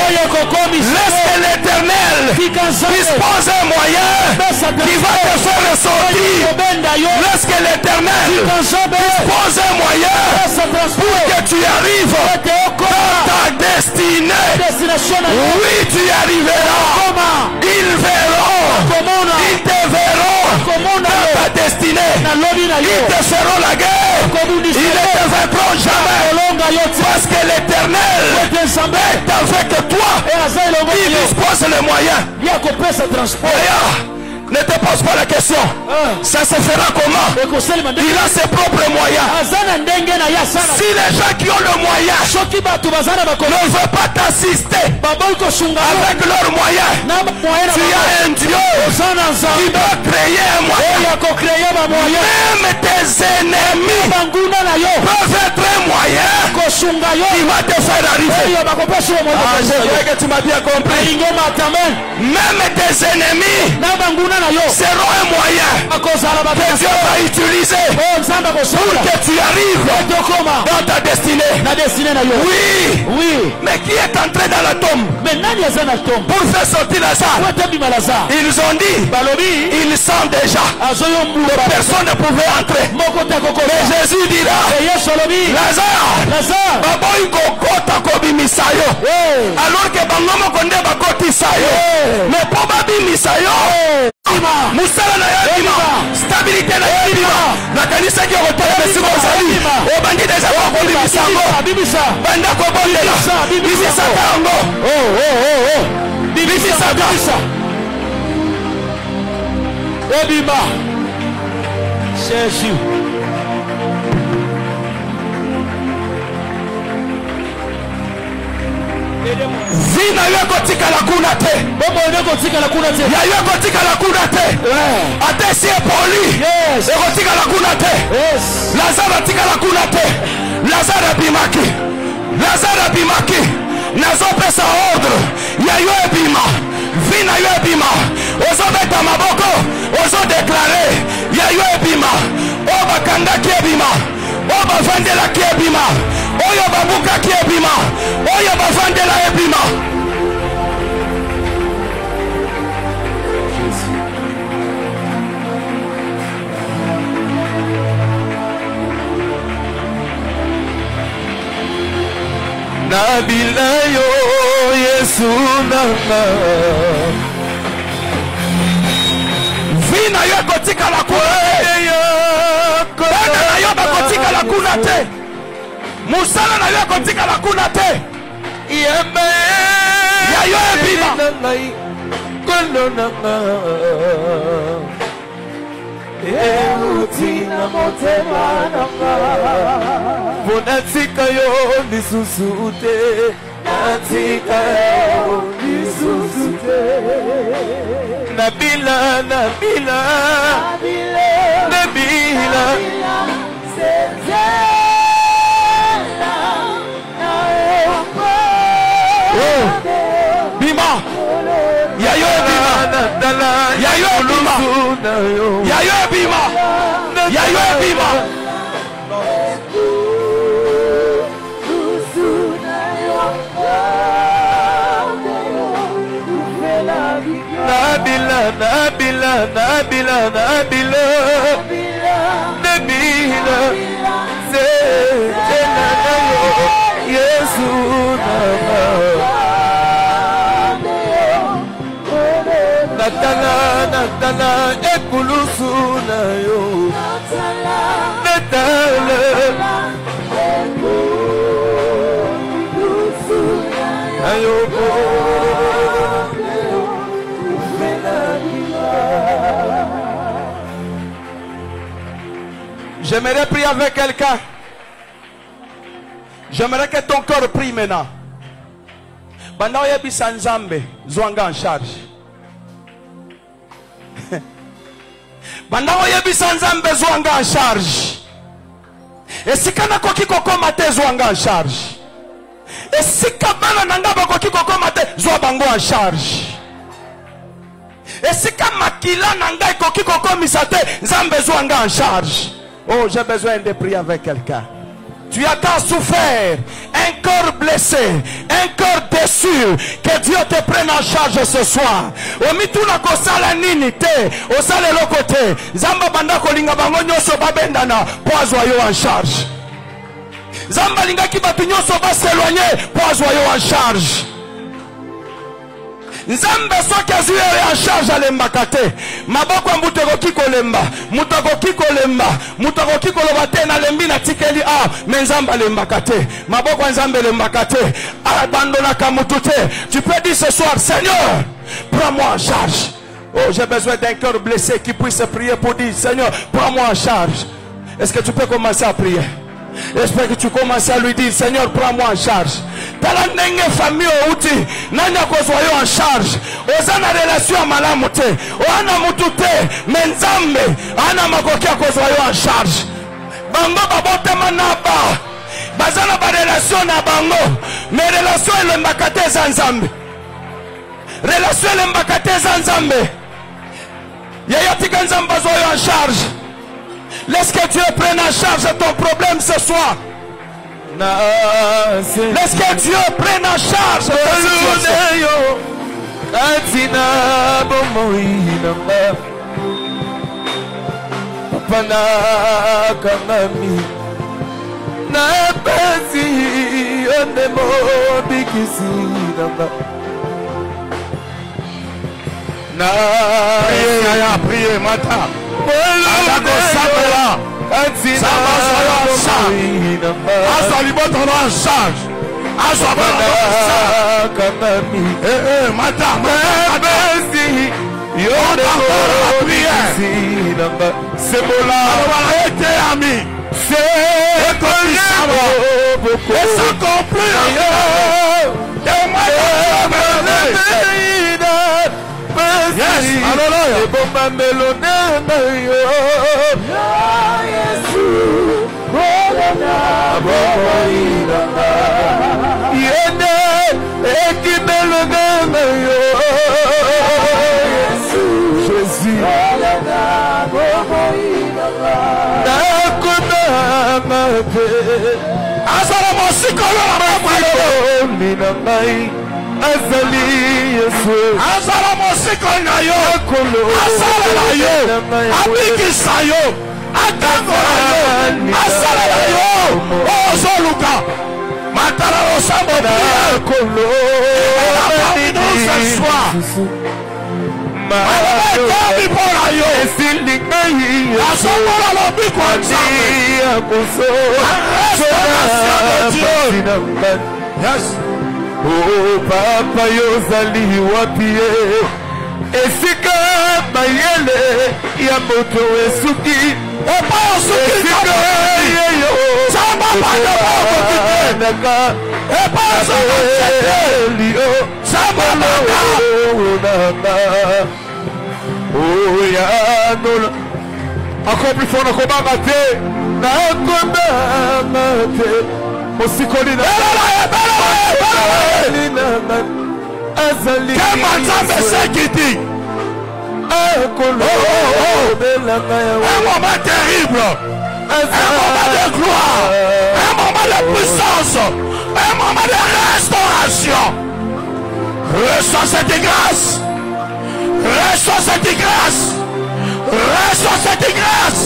Laisse que l'Éternel dispose un moyen qui va te faire sortir. Laisse que l'Éternel dispose un moyen pour que tu arrives dans ta destinée. Oui, tu y arriveras. Ils verront. Ils te verront dans ta destinée. Ils te feront la guerre. Ils ne te vaincront jamais. Parce que l'Éternel est avec toi. Il dispose les moyens. Ne te pose pas la question. Ça se fera comment? Il a ses propres moyens. Si les gens qui ont le moyen ne veulent pas t'assister avec leurs moyens, tu as un Dieu qui doit créer un moyen. Même tes ennemis peuvent être un moyen qui va te faire arriver. Je crois que tu m'as bien compris. Même tes ennemis seront un moyen que Dieu va utiliser pour que tu arrives dans ta destinée. Oui. Mais qui est entré dans la tombe pour faire sortir Lazare? Ils ont dit, ils sont déjà. Personne ne pouvait entrer. Mais Jésus dira, Lazare, alors que Bangomo Konde Bakoti Sayo, mais Pobabi Misayo, Moussala na Yabima, stabilité na Yabima, la Kanisa qui retourne à Messi Gonzali, au bandit des avoirs pour Bibisango, Banda Kobondela, Bibi Sakango, Bibi Saka, Ebima, Jésus. Vina yako tika la kuna te. Bobo yako tika la kuna te. Ya yako tika la kuna te. Ate si poli. Yes. Yako tika la kuna te. Yes. Lazare tika la kuna te. Lazare bimaki. Lazare bimaki. Nazo pesa ordre. Ya yo ebima. Vina yo ebima. Ozo beta maboko. Ozo déclarer. Ya yo ebima. Oba kanda ki ebima. Oba vandela ki ebima. Oyo babuka ki ebima. Oyo bavandela ebima. Nabila yo Yesu nama. Vina yo kotika la kuna yo. Bana na yo bakotika la kuna te. Musala na yo kotika la kuna te. Yembe ya yo ebima. Kono nama. Elutina motema nama. Bonatika yo lisusute. Natika yo lisusute. Nabila, Nabila, Nabila, Bima, Yayo Bima, Yayo Bima, Yayo Bima, Yayo Bima. Nabila, Nabila, Nabila, Nabila, Nabila, c'est Yesu nama. Natala, Natala, ekulusu na yo. Natala, ekulusu na yo. J'aimerais prier avec quelqu'un. J'aimerais que ton corps prie maintenant. Banda oyebi sanzambe zwanga en charge. Banda oyebi sanzambe zwanga en charge. Esikana koki kokoma te zwanga en charge. Esika bana nanga bakoki kokoma te zwa bango en charge. Esika makila nanga koki kokomisa te nzambe zwanga en charge. Oh, j'ai besoin de prier avec quelqu'un. Tu as tant souffert, un corps blessé, un corps déçu, que Dieu te prenne en charge ce soir. Omituna kosala nini te, osale lokote, zamba banda kolinga bango nyoso babendana, poazwa yo en charge. Zamba linga ki batu nyoso ba s'éloigner, poazwa yo en charge. Nzambe soki azwi en charge alembaka te. Maboko mbuto kokiko lemba, muto kokiko lemba, muto kokiko loba te na lembi na tikeli mais nzambe alembaka te. Maboko nzambe lembaka te. Abandonnaka mutu te. Tu peux dire ce soir, Seigneur, prends-moi en charge. Oh, j'ai besoin d'un cœur blessé qui puisse prier pour dire, Seigneur, prends-moi en charge. Est-ce que tu peux commencer à prier? J'espère que tu commences à lui dire, Seigneur, prends-moi en charge. Tala nenge famille outi nanya kozwayo en charge. Ozana relation malamu te, oana mutu te, menzambe ana makokia kozwayo en charge. Bango babote manaba bazana ba relation na bango, mais relation ele mbakate za nzambe. Relation ele mbakate za nzambe. en charge. Laisse que Dieu prenne en charge ton problème ce soir. Laisse que Dieu prenne en charge ta situation. Priez, Mata. C'est bon là. Yes, Azali Yesu Azala mosiko na yo Azala na yo Abikisa yo Atango na yo Azala na yo Ozoluka Matala osambo prière La parmi nous ce soir Malabekami pona yo Asomo la lobi kwa nzame Restauration de Dieu. Yes. Oh papa yozali wapie esika mayele ya moto esuki opa osuki yeyo chamba bana naka epa elio chamba naka oh ya nola encore plus fort nakobanga te nakobanga te osikoli na un moment terrible, un moment de gloire, un moment de puissance, un moment de restauration. Reçois cette grâce, reçois cette grâce, reçois cette grâce,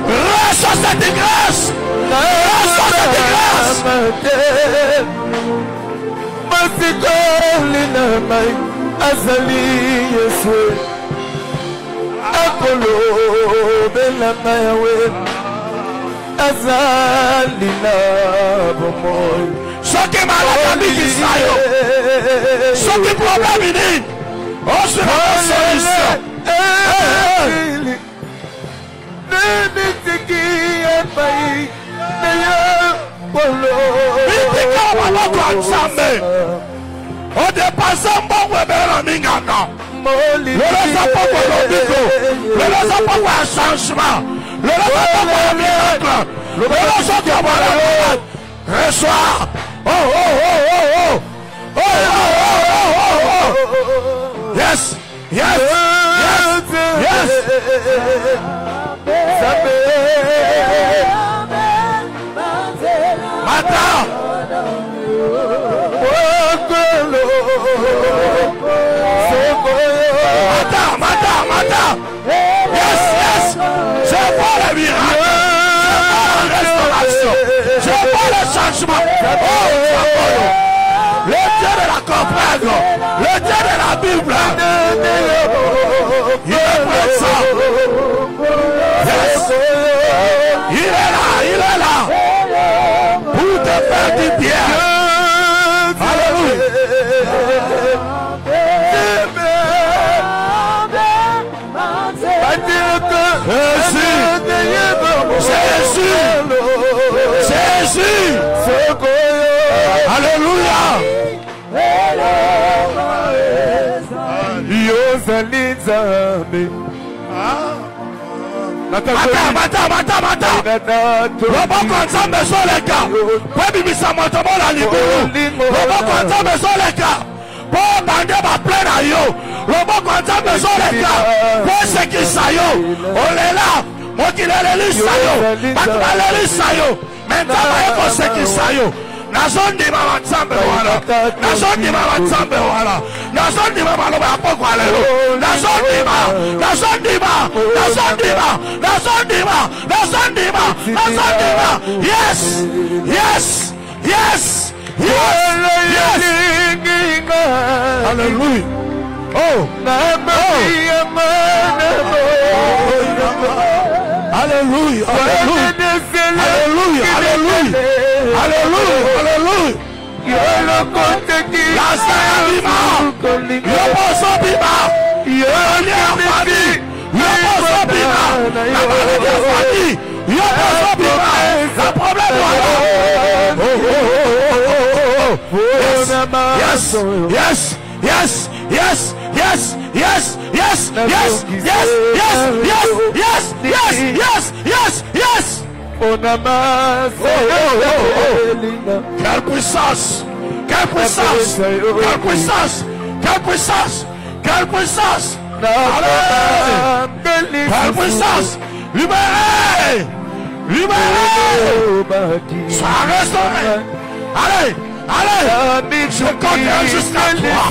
reçois cette grâce, reçois cette grâce. Azali Yesu Akolo belanga yawe Azali na bomoy Soki malaka bikisayo Soki problème ini On se rend la solution Nitiki epai Neyo Polo Nitika maloko anzambe on dépasse un bon webera minganga. Le laisse pas pour le bico. Le laisse pas pour un changement. Le laisse pas pour un miracle. Le laisse pas pour un miracle. Reçois. Oh, oh, oh, oh, oh. Oh, oh, oh, oh, oh, oh. Yes. Yes. Yes. Yes. Maintenant. Mata. Yes, yes. Je vois le miracle. Je vois la restauration. Je vois le changement. Oh, le Dieu de la comprendre. Le Dieu de la Bible. Il est présent. Yes. Il est là. Pour te faire du bien. Alléluia. Jésus. Alléluia. Mata. Loboko nzambe soleka. Webimisa moto mola libulu. Loboko nzambe soleka. Po bande ba plein na yo. Loboko nzambe soleka. Po sekisa On est là. Moi qui l'ai lu ça yo. Pas de mal lu ça yo. Maintenant, il faut se qui ça yo. Nazon di mama tsambe wala. Nazon di mama tsambe wala. Nazon di mama lo ba poko alelo. Nazon di ma. Nazon di ma. Nazon di ma. Nazon di ma. Nazon di ma. Nazon di ma. Yes. Yes. Yes. Yes. Yes. Hallelujah. Oh. Hallelujah. Hallelujah. Hallelujah. Hallelujah. Hallelujah. Hallelujah. Yes. Yes. Yes. Yes. Yes. Yes. Yes. Yes. Yes. Yes. Yes. Yes. Yes. Yes. Yes. Yes. Quelle puissance! Quelle puissance! Quelle puissance! Quelle puissance! Quelle puissance! Allez! Quelle puissance! Libérez! Libérez! Sois restauré! Allez! Allez! Je compte jusqu'à toi!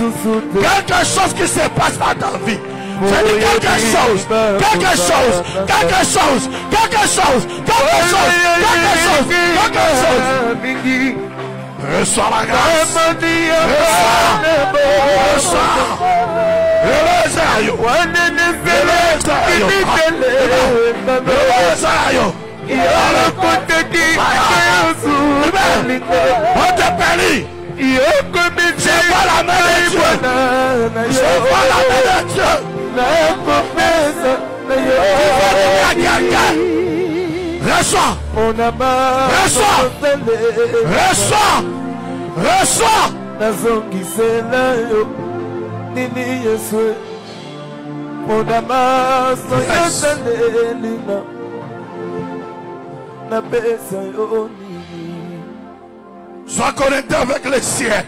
Quelque chose qui se passe dans ta vie! J'ai dit quelque chose, quelque chose, quelque chose, quelque chose, quelque chose, quelque chose, quelque chose. Reçois la grâce. Reçois. On te périt. Je vois la main de Dieu. Je vois la main de Dieu. Reçois. Reçois. Reçois. Reçois. Sois connecté avec le ciel.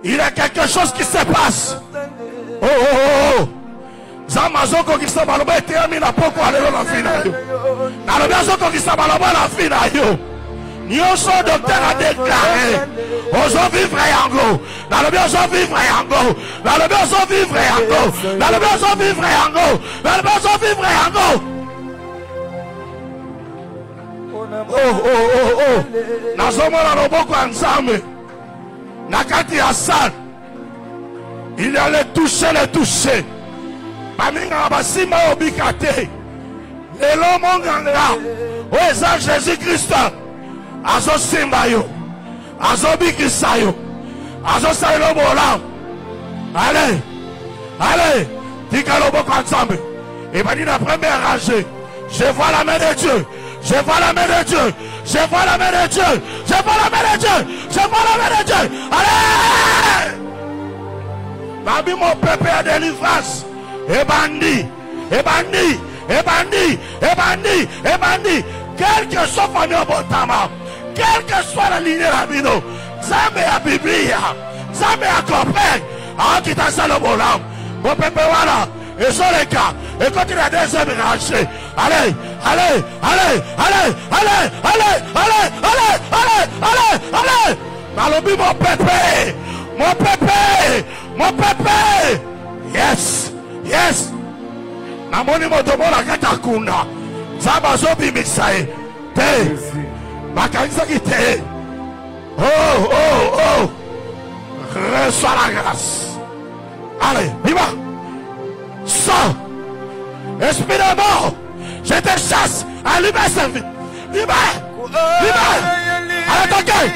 Il y a quelque chose qui se passe. Oh, oh, oh. Zamazoko qui s'en va le mettre à mina poko à l'élo la finale. Dans le biazoko qui s'en va le la finale. Nous sommes docteur a déclaré. Ozo vivre yango. Dans le biazoko vivre yango. Dans le biazoko vivre yango. Dans le biazoko vivre yango. Dans le biazoko vivre yango. Oh, oh, oh, oh. Nazomona loboko ensemble. Nakati Hassan. Il allait toucher les touchés. Maminga basima obikate. Lelo monganga. Oza Jésus-Christ. Azo simba yo. Azo bikisa yo. Azo sailo bolam. Allez. Allez. Tika loboko ensemble. Et ben la première rangée. Je vois la main de Dieu. Je vois la main de Dieu. Je vois la main de Dieu. Je vois la main de Dieu. Je vois la main de Dieu. Allez! Babi mon peuple à délivrance. Et bandit. Et bandit. Et bandit. Et bandit. Et bandit. Quel que soit famille au Botama. Quelle que soit la lignée la mino. Zambe à Biblia. Zambe à comprendre. Ah, qui t'a salé au bolam. Mon peuple voilà. Et sur les cas. Et quand il a des hommes rangés. Allez, allez, allez, allez, allez, allez, allez, allez, allez, allez, allez. Malobi mon pépé. Mon pépé. Mon pépé. Yes. Yes. Namoni motomo la katakuna. Zaba zobi mixae. Te. Makanisa qui te. Oh, oh, oh. Reçois la grâce. Allez, viva. Sors. Esprit de mort. Je te chasse. Allumez sa vie. Viva. Viva. Allez, toquez.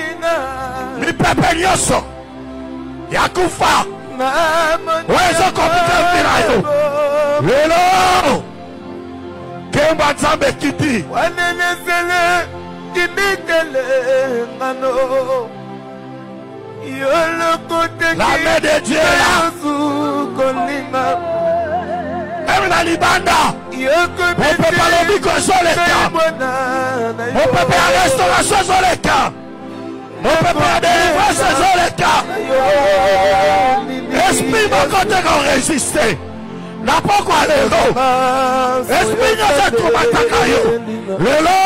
Mi pepe nyoso. Yakufa. Wezo komite virayo. Lelo. Kemba Nzambe kiti. Wanenezele. Kimitele. Mano. La main de Dieu est là. Même la Libanda. Mon peuple a l'objet que sur les camps. Mon peuple a restauration sur les camps. Mon peuple a délivrance sur les camps. Esprit m'a côté qu'on résistait. N'a pas quoi les lots. Esprit nyonso etomataka yo. Lelo.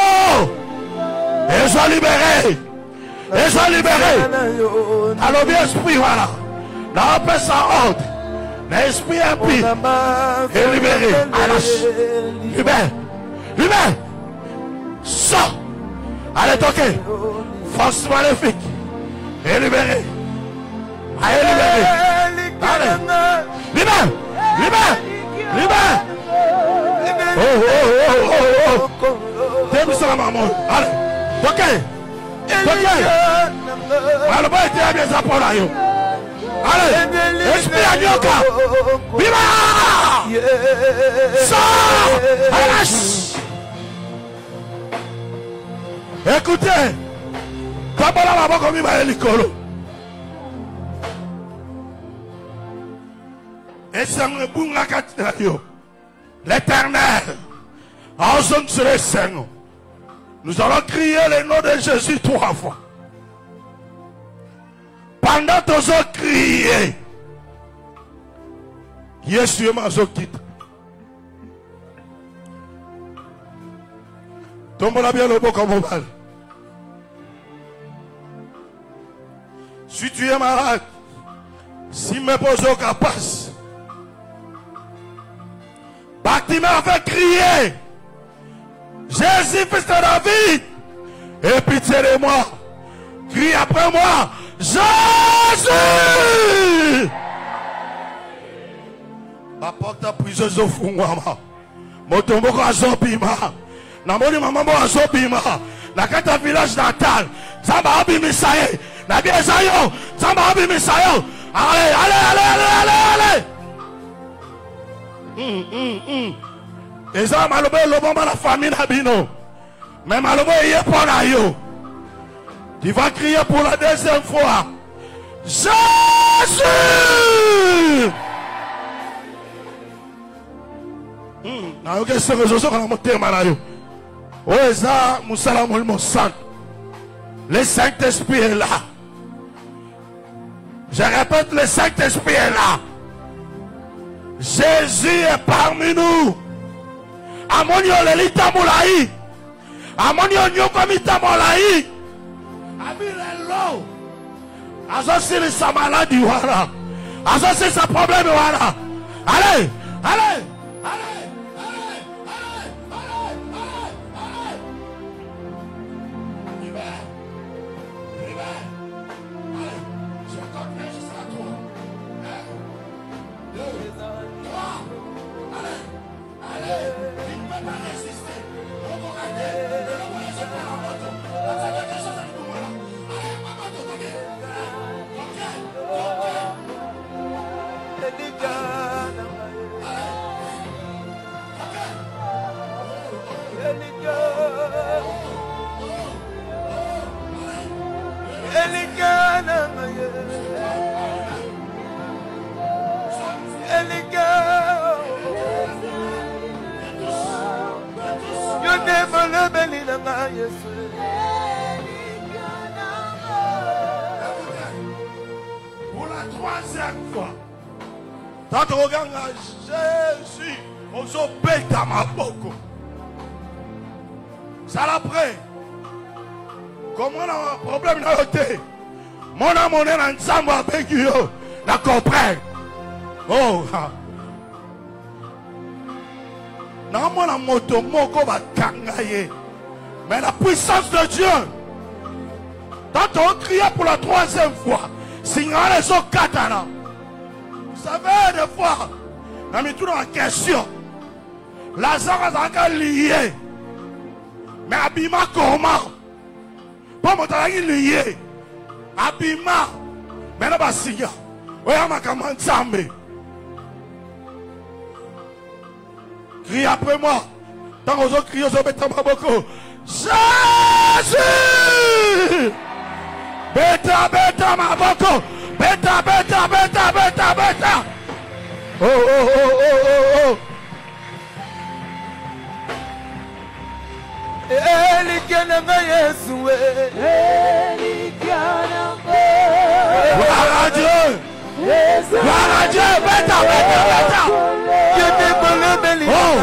Ils sont libérés. Ils sont libérés. Alors bien esprit voilà. N'a pas sa ordre. L'esprit impie est libéré. Libère. Libère. Sors. Allez toquer. Force maléfique. Est libéré. Allez libéré. Allez. Libère. Libère. Libère. Oh oh oh oh oh. T'es mis sur la maman. Allez. Toquer. Toquer. Alors pas été à bien ça pour là. Allez, esprit à Nyoka. Viva! Sors! Écoutez, Tabola là-bas comme il va l'école. Et c'est un bon yo. L'Éternel, en zone sur les saints, nous allons crier le nom de Jésus 3 fois. Pendant que nous avons crié, Jésus m'a quitte. Tombe-la bien le beau comme on va. Si tu es malade, si mes beaux capaces, Bâtiment fait crier, Jésus, fils de David, et pitié de moi, crie après moi, Jésus! La porte à prison au fond, motombo à Zobima, namoni maman à Zobima, na kata village natal, Zamba Abi Misaye, na bien Zayo, Zamba Abi Misayo, allez, allez, allez, allez, allez! Et ça, malobé, le bon la famille Nabino, mais malobé, il est pour la yo. Tu vas crier pour la deuxième fois. Jésus! Le Saint-Esprit est là. Je répète, le Saint-Esprit est là. Jésus est parmi nous. Amonio lelita moulaï. Amonio nyokomita moulaï. Abilelo. Associé sa maladie, voilà. Associé sa problème, voilà. Allez, allez, allez, allez, allez, allez, allez. Libère, libère. Allez, je compte jusqu'à toi. 1, 2, 3. Allez, allez. Il ne peut pas résister. On va arrêter. Le voyage est dans la moto. On va faire quelque chose avec nous, voilà. Allez, maman, ok. Pour la troisième fois, quand tu regardes Jésus, on se pète à ma boko. Ça l'après. Comment on a un problème dans le thé? Mon amour est ensemble avec eux. La comprenne. Oh. Non, mon amour, ton moko va kangaye. Mais la puissance de Dieu. Quand on crie pour la troisième fois, signale les autres katana. Vous savez, des fois, on a mis tout dans la question. Lazare a lié. Mais Abima comment? Pas mon temps lié. Abima. Mais non, pas si. Oya ma commande Zambé. Crie après moi. Tant que vous criez, vous mettez ma boko. Jésus! Beta, beta, ma boko. Beta, beta, beta, beta, beta. Oh, oh, oh, oh, oh, oh. Gloire à Dieu! Gloire à Dieu! Beta, beta, beta! Oh!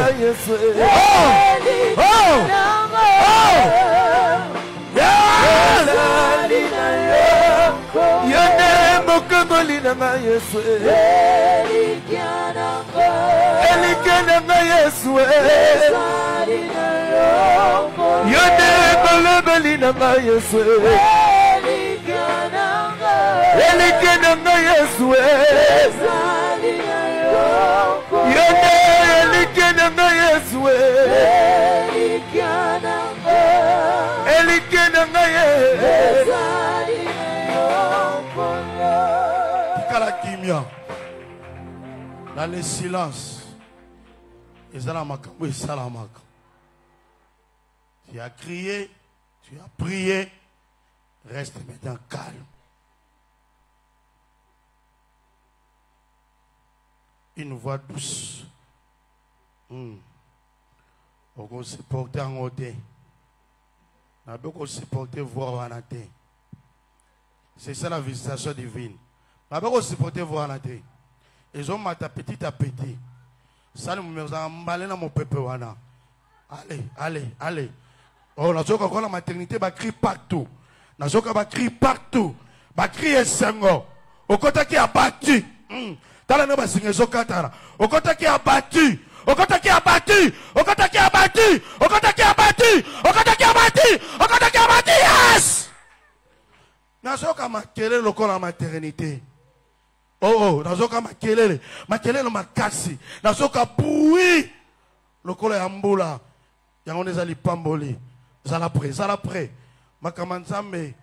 Dans le silence, tu as crié, tu as prié, reste maintenant calme. Une voix douce. On va se porter en haut. On va se porter voir en athée. C'est ça la visitation divine. On va se porter voir en athée. Ils ont maté petit à petit. Ça nous met en balai dans mon peuple. Allez. Oh, la joie qu'on a la maternité, va crier partout. La joie va crier partout. Va crier Seigneur. Au côté qui a battu. T'as la nouvelle signature au Qatar. Au côté qui a battu. Au côté qui a battu. Au côté qui a battu. Au côté qui a battu. Au côté qui a battu. Au côté qui a battu. Yes! La joie qu'on a quelle la maternité. Oh, nazoka makelele makasi, nazoka bouilli, le col est amboula, yango nezali pamboli, zala prêt, makamanzambe,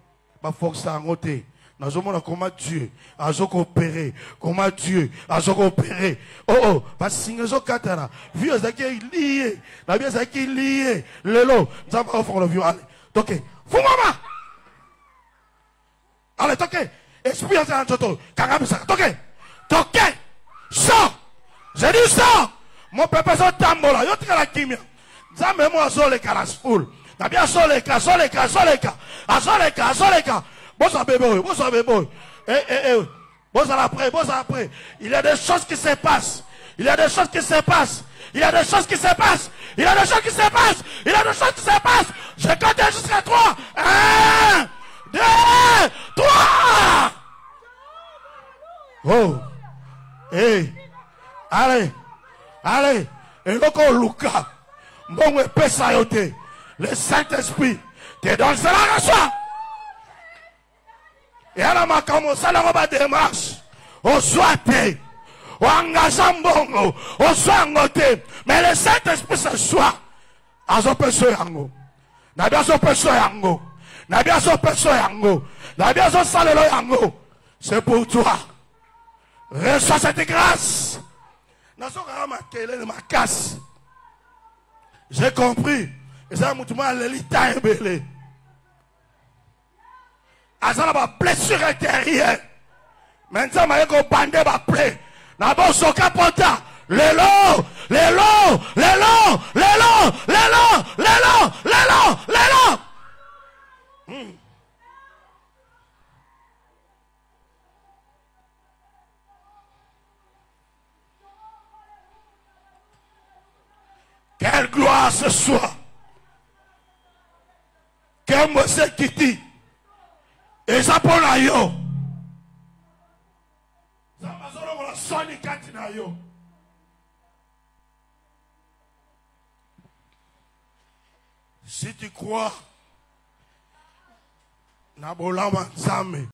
ma force à ngote, nazomona comment Dieu, azoko opéré, comment Dieu, azoko opéré, oh, parce singezo katara, vieux zaki lié, la vieux zaki lié, lelo, nzamba offre le vieux, allez, toke, fumama, allez, toke. Esprit en train de toquer. Sors. J'ai dit sors. Mon peuple sont tambola. Yo tika la kimia. Nzambe mo azoleka la school. Na bien azoleka. Bosa bébé. Bosa après. Il y a des choses qui se passent. Je compte jusqu'à 3. 1, 2, 3. Oh. Hey. Allez. Et donc, Lucas. Bon, le Saint-Esprit te donne cela à soi. Et alors, ma commencé à la démarche. Au soit, au engageant bon, au soit noté. Mais le Saint-Esprit ce soir, à son péché yango. N'a son péché yango. C'est pour toi. Reçois cette grâce. J'ai compris. J'ai ma blessure intérieure. Maintenant, je vais bander ma plaie. D'abord, son capota. Les lots. Quelle gloire ce soir. Quel mot c'est qui dit. Et ça pour la yo. Si tu crois, Nabola Manzame.